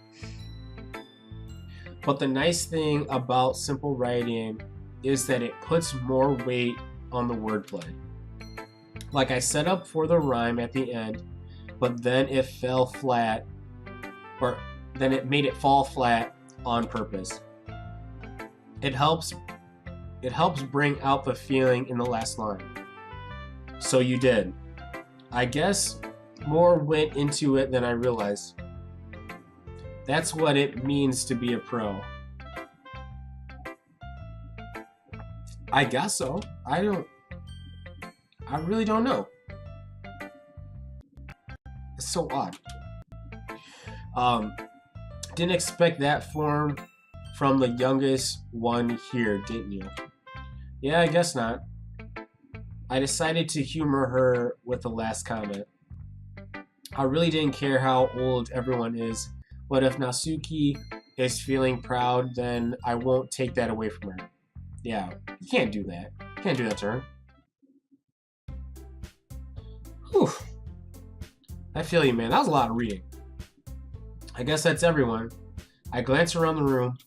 [SPEAKER 1] But the nice thing about simple writing is that it puts more weight on the wordplay. Like I set up for the rhyme at the end, but then it fell flat, or then it made it fall flat on purpose. It helps bring out the feeling in the last line. So you did. I guess more went into it than I realized. That's what it means to be a pro. I guess so. I really don't know. It's so odd. Didn't expect that form from the youngest one here, didn't you? Yeah, I guess not. I decided to humor her with the last comment. I really didn't care how old everyone is, but if Natsuki is feeling proud, then I won't take that away from her. Yeah, you can't do that. You can't do that to her. Whew. I feel you, man. That was a lot of reading. I guess that's everyone. I glanced around the room.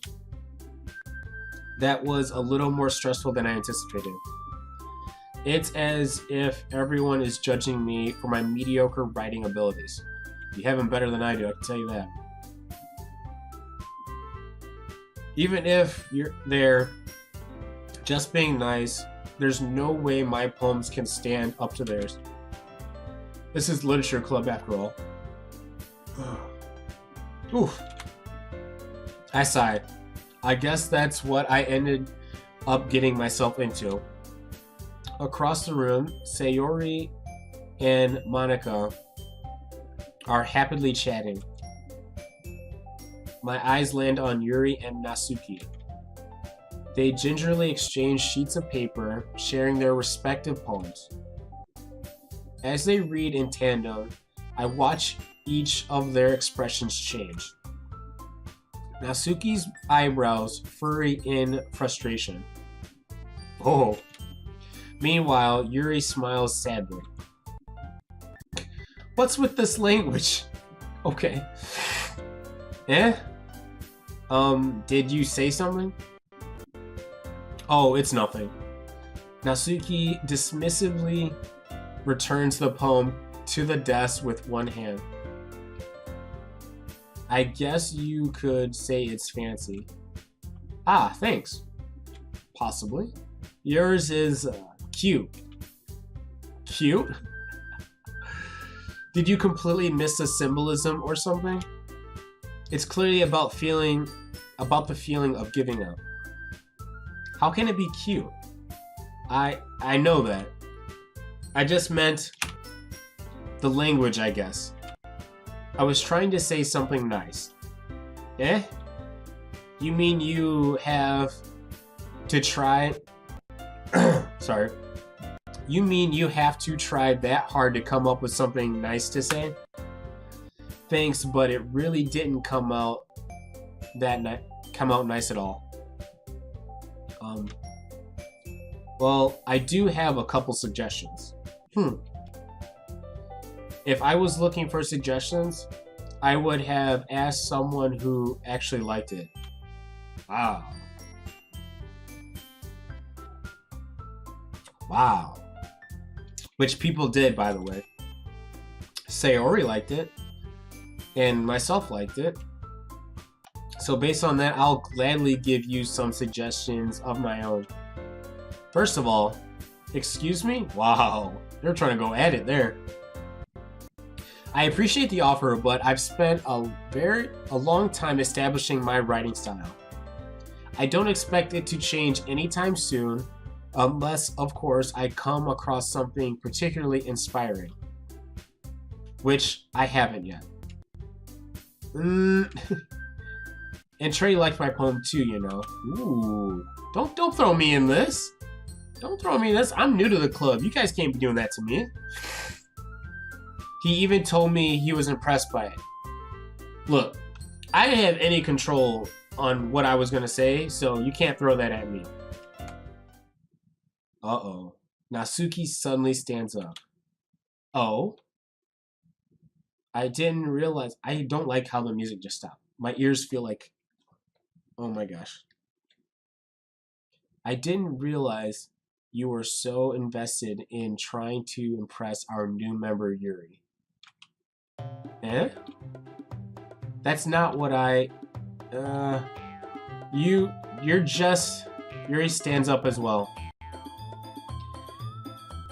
[SPEAKER 1] That was a little more stressful than I anticipated. It's as if everyone is judging me for my mediocre writing abilities. You have them better than I do, I can tell you that. Even if you're there just being nice, there's no way my poems can stand up to theirs. This is literature club after all. Oof. I sighed. I guess that's what I ended up getting myself into. Across the room, Sayori and Monika are happily chatting. My eyes land on Yuri and Natsuki. They gingerly exchange sheets of paper, sharing their respective poems. As they read in tandem, I watch each of their expressions change. Natsuki's eyebrows furry in frustration. Oh. Meanwhile, Yuri smiles sadly. What's with this language? Okay. Eh? Did you say something? Oh, it's nothing. Natsuki dismissively returns the poem to the desk with one hand. I guess you could say it's fancy. Ah, thanks. Possibly. Yours is cute. Cute? Did you completely miss the symbolism or something? It's clearly about the feeling of giving up. How can it be cute? I know that. I just meant the language, I guess. I was trying to say something nice. Eh? You mean you have to try... Sorry. You mean you have to try that hard to come up with something nice to say? Thanks, but it really didn't come out nice at all. Well, I do have a couple suggestions. If I was looking for suggestions, I would have asked someone who actually liked it. Wow. Wow. Which people did, by the way. Sayori liked it. And myself liked it. So based on that, I'll gladly give you some suggestions of my own. First of all, excuse me? Wow, they're trying to go at it there. I appreciate the offer, but I've spent a long time establishing my writing style. I don't expect it to change anytime soon, unless, of course, I come across something particularly inspiring. Which I haven't yet. And Trey liked my poem too, you know. Ooh, don't throw me in this. Don't throw me in this. I'm new to the club. You guys can't be doing that to me. He even told me he was impressed by it. Look, I didn't have any control on what I was gonna say, so you can't throw that at me. Uh-oh. Natsuki suddenly stands up. Oh? I didn't realize. I don't like how the music just stopped. My ears feel like... Oh my gosh. I didn't realize you were so invested in trying to impress our new member, Yuri. Eh? That's not what I... You're just... Yuri stands up as well.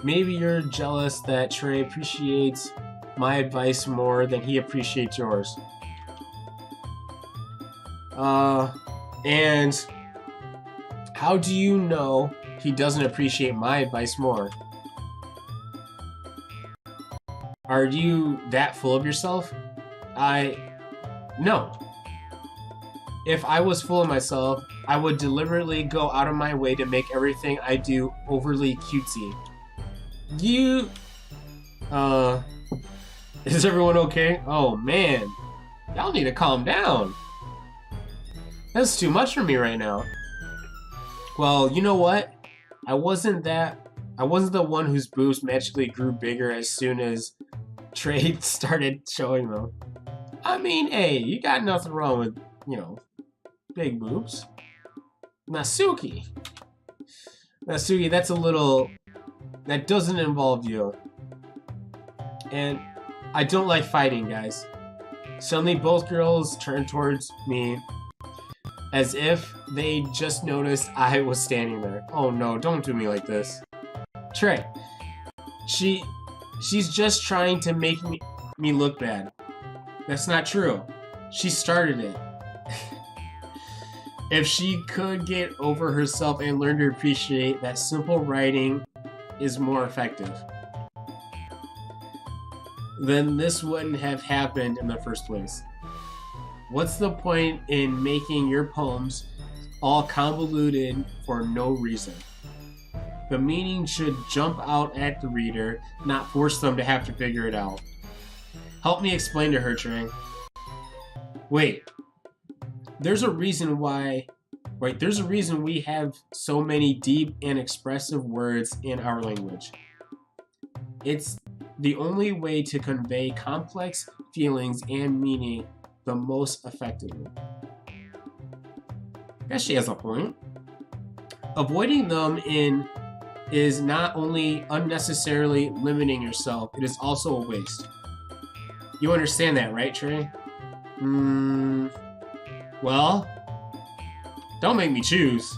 [SPEAKER 1] Maybe you're jealous that Trey appreciates my advice more than he appreciates yours. And how do you know he doesn't appreciate my advice more? Are you that full of yourself? No. If I was full of myself, I would deliberately go out of my way to make everything I do overly cutesy. Is everyone okay? Oh man, y'all need to calm down. That's too much for me right now. Well, you know what? I wasn't the one whose boobs magically grew bigger as soon as Trey started showing them. I mean, hey, you got nothing wrong with, you know, big boobs. Natsuki, that's a little... That doesn't involve you. And I don't like fighting, guys. Suddenly, both girls turned towards me as if they just noticed I was standing there. Oh no, don't do me like this. Trey, she's just trying to make me look bad. That's not true. She started it. If she could get over herself and learn to appreciate that simple writing is more effective, then this wouldn't have happened in the first place. What's the point in making your poems all convoluted for no reason? The meaning should jump out at the reader, not force them to have to figure it out. Help me explain to her, Trey. Wait, there's a reason we have so many deep and expressive words in our language. It's the only way to convey complex feelings and meaning the most effectively. I guess she has a point. Avoiding them is not only unnecessarily limiting yourself, it is also a waste. You understand that, right, Trey? Well, don't make me choose.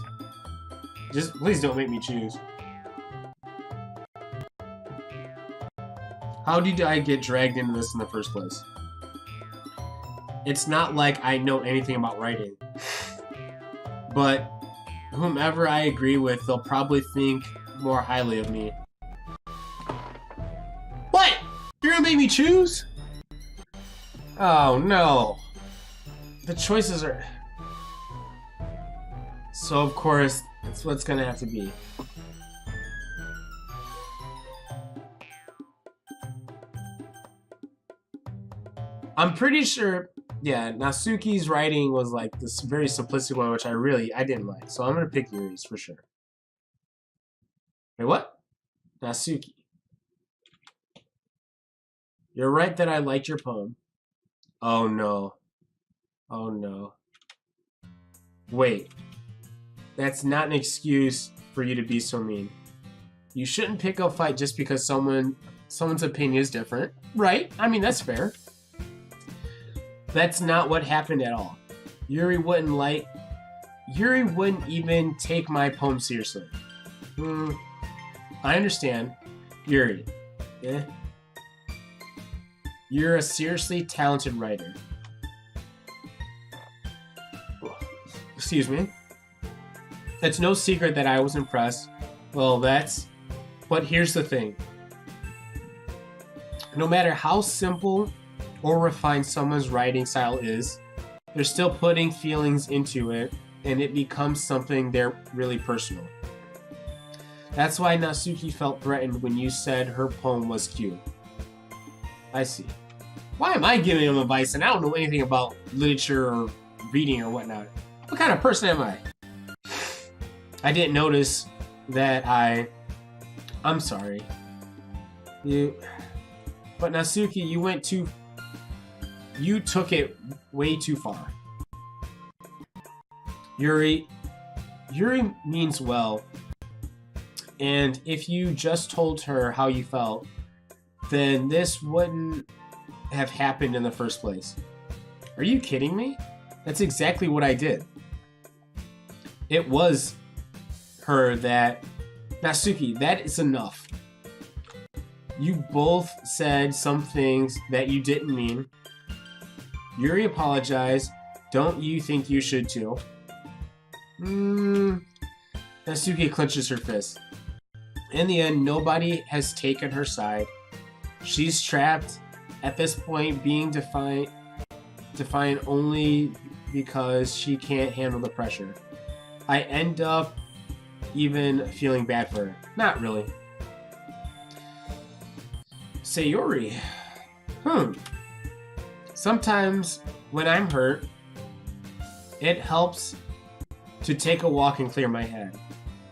[SPEAKER 1] Just please don't make me choose. How did I get dragged into this in the first place? It's not like I know anything about writing. But whomever I agree with, they'll probably think more highly of me. What? You're gonna make me choose? Oh no. The choices are... So of course, that's what's gonna have to be. I'm pretty sure, yeah, Natsuki's writing was like this very simplistic one, which I didn't like. So I'm gonna pick Yuri's for sure. Wait, what? Natsuki. You're right that I liked your poem. Oh no. Oh no. Wait. That's not an excuse for you to be so mean. You shouldn't pick a fight just because someone's opinion is different. Right? I mean, that's fair. That's not what happened at all. Yuri wouldn't even take my poem seriously. I understand. Yuri. Yeah? You're a seriously talented writer. Excuse me. It's no secret that I was impressed. Well, but here's the thing. No matter how simple or refined someone's writing style is, they're still putting feelings into it, and it becomes something they're really personal. That's why Natsuki felt threatened when you said her poem was cute. I see. Why am I giving him advice and I don't know anything about literature or reading or whatnot? What kind of person am I? I didn't notice that I'm sorry. But Natsuki, you took it way too far. Yuri means well. And if you just told her how you felt, then this wouldn't have happened in the first place. Are you kidding me? That's exactly what I did. It was her that... Natsuki, that is enough. You both said some things that you didn't mean. Yuri apologized. Don't you think you should too? Natsuki clenches her fist. In the end, nobody has taken her side. She's trapped at this point, being defiant only because she can't handle the pressure. I end up even feeling bad for her. Not really. Sayori. Sometimes when I'm hurt, it helps to take a walk and clear my head.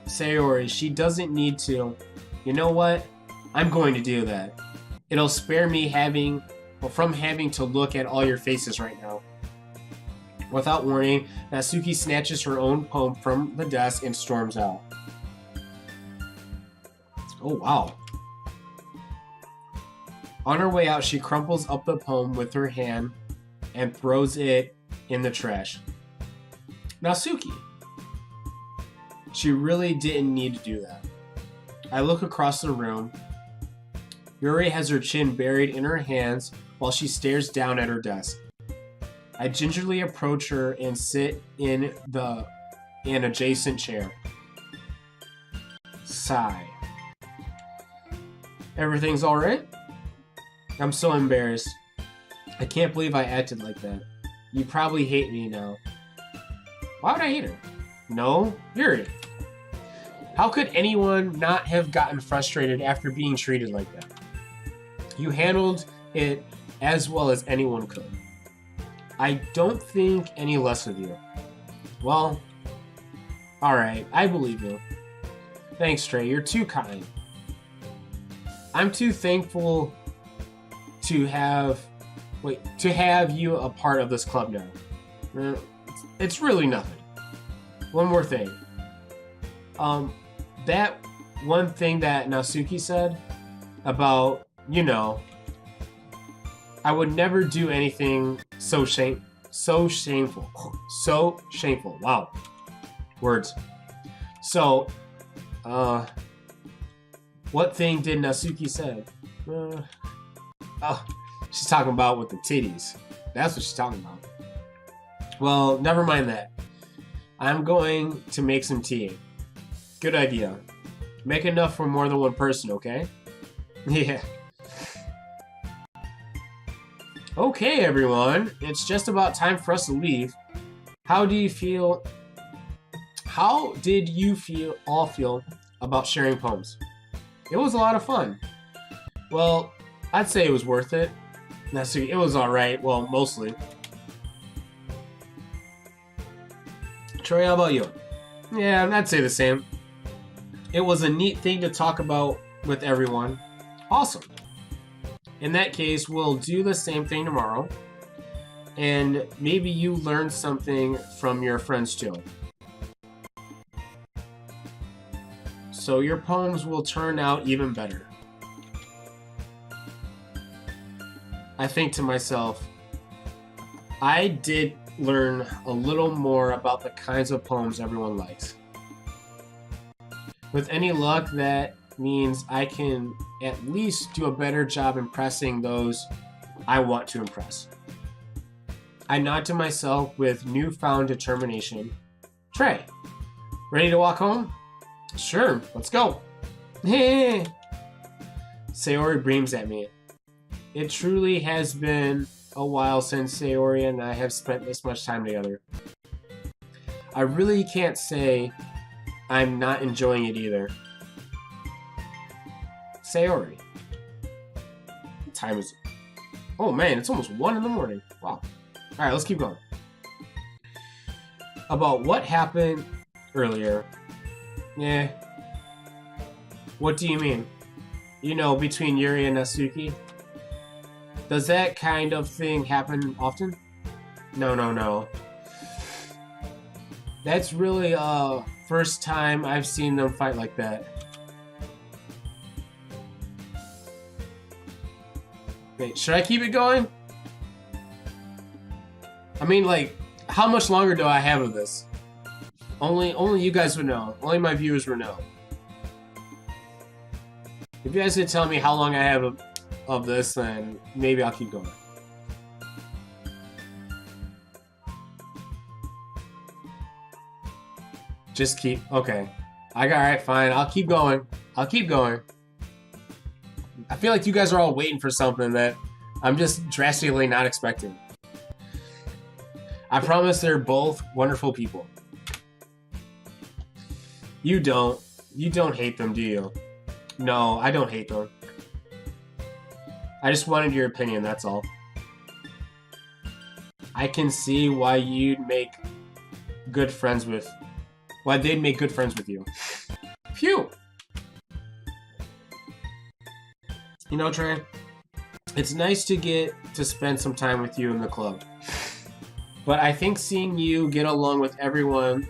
[SPEAKER 1] Sayori, she doesn't need to. You know what? I'm going to do that. It'll spare me from having to look at all your faces right now. Without warning, Natsuki snatches her own poem from the desk and storms out. Oh, wow. On her way out, she crumples up the poem with her hand and throws it in the trash. Natsuki. She really didn't need to do that. I look across the room. Yuri has her chin buried in her hands while she stares down at her desk. I gingerly approach her and sit in an adjacent chair. Sigh. Everything's alright? I'm so embarrassed. I can't believe I acted like that. You probably hate me now. Why would I hate her? No, Yuri. How could anyone not have gotten frustrated after being treated like that? You handled it as well as anyone could. I don't think any less of you. Well, alright, I believe you. Thanks, Trey, you're too kind. I'm too thankful to have you a part of this club now. It's really nothing. One more thing. That one thing that Natsuki said about, you know, I would never do anything so shameful. So shameful. Wow. Words. So, what thing did Natsuki say? She's talking about with the titties. That's what she's talking about. Well, never mind that. I'm going to make some tea. Good idea. Make enough for more than one person, okay? Yeah. Okay, everyone. It's just about time for us to leave. How did you all feel about sharing poems? It was a lot of fun. Well, I'd say it was worth it. It was alright. Well, mostly. Troy, how about you? Yeah, I'd say the same. It was a neat thing to talk about with everyone. Awesome. In that case, we'll do the same thing tomorrow. And maybe you learned something from your friends too. So your poems will turn out even better. I think to myself, I did learn a little more about the kinds of poems everyone likes. With any luck, that means I can at least do a better job impressing those I want to impress. I nod to myself with newfound determination. Trey, ready to walk home? Sure, let's go. Hey! Sayori beams at me. It truly has been a while since Sayori and I have spent this much time together. I really can't say I'm not enjoying it either. Sayori. What time is it? Oh man, it's almost 1 in the morning. Wow. Alright, let's keep going. About what happened earlier. Yeah. What do you mean? You know, between Yuri and Natsuki? Does that kind of thing happen often? No. That's really first time I've seen them fight like that. Wait, should I keep it going? I mean, like, how much longer do I have of this? Only you guys would know. Only my viewers would know. If you guys could tell me how long I have of this, then maybe I'll keep going. Just keep... Okay. Alright, fine. I'll keep going. I feel like you guys are all waiting for something that I'm just drastically not expecting. I promise they're both wonderful people. You don't hate them, do you? No, I don't hate them. I just wanted your opinion, that's all. I can see why they'd make good friends with you. Phew! You know, Trey, it's nice to get to spend some time with you in the club. But I think seeing you get along with everyone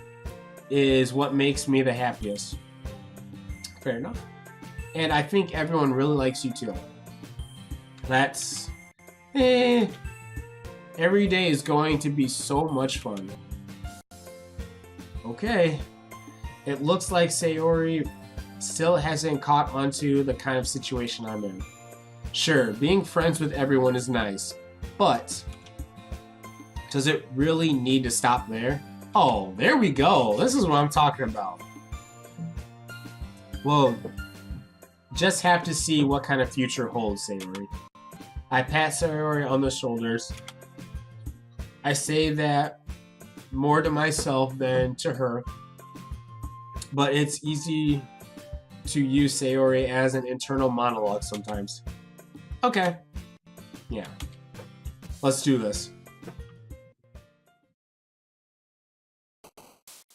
[SPEAKER 1] is what makes me the happiest. Fair enough. And I think everyone really likes you too. That's... Every day is going to be so much fun. Okay. It looks like Sayori still hasn't caught onto the kind of situation I'm in. Sure, being friends with everyone is nice, but Does it really need to stop there? Oh, there we go. This is what I'm talking about. Well, just have to see what kind of future holds Sayori. I pat Sayori on the shoulders. I say that more to myself than to her, but it's easy to use Sayori as an internal monologue sometimes. Okay. Yeah. Let's do this.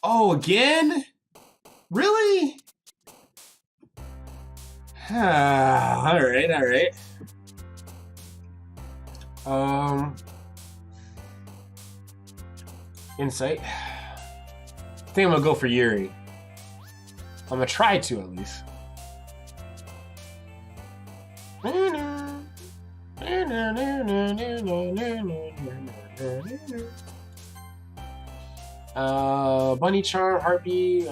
[SPEAKER 1] Oh, again? Really? Alright. Insight. I think I'm gonna go for Yuri. I'm gonna try to, at least. Bunny charm, heartbeat.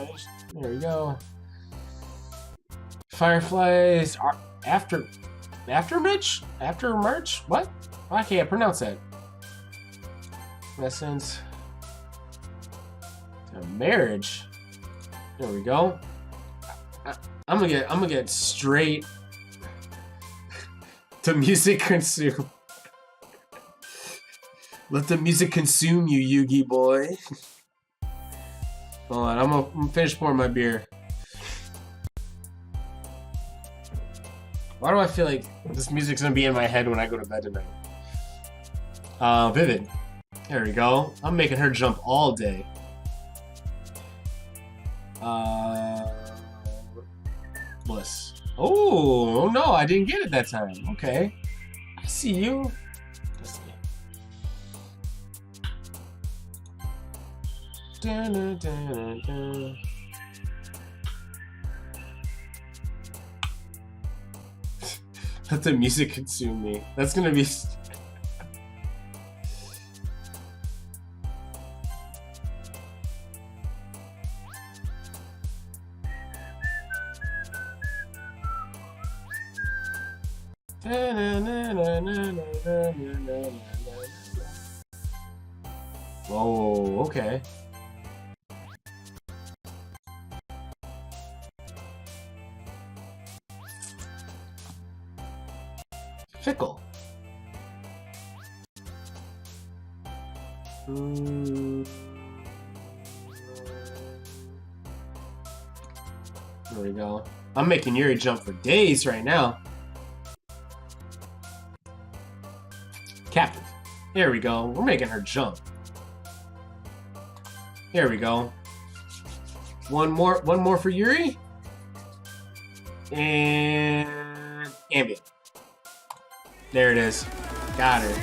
[SPEAKER 1] There we go. Fireflies. After March? What? Why can't I pronounce that? Essence. Marriage. There we go. I'm gonna get straight to music consume. Let the music consume you, Yugi boy. Hold on, I'm gonna finish pouring my beer. Why do I feel like this music's gonna be in my head when I go to bed tonight? Vivid. There we go. I'm making her jump all day. Bliss. Oh no, I didn't get it that time. Okay. I see you. Let's see. Let the music consume me. That's gonna be... Whoa, okay. Fickle. There we go. I'm making Yuri jump for days right now. Captive. There we go. We're making her jump. There we go. One more for Yuri. And ambient. There it is. Got her.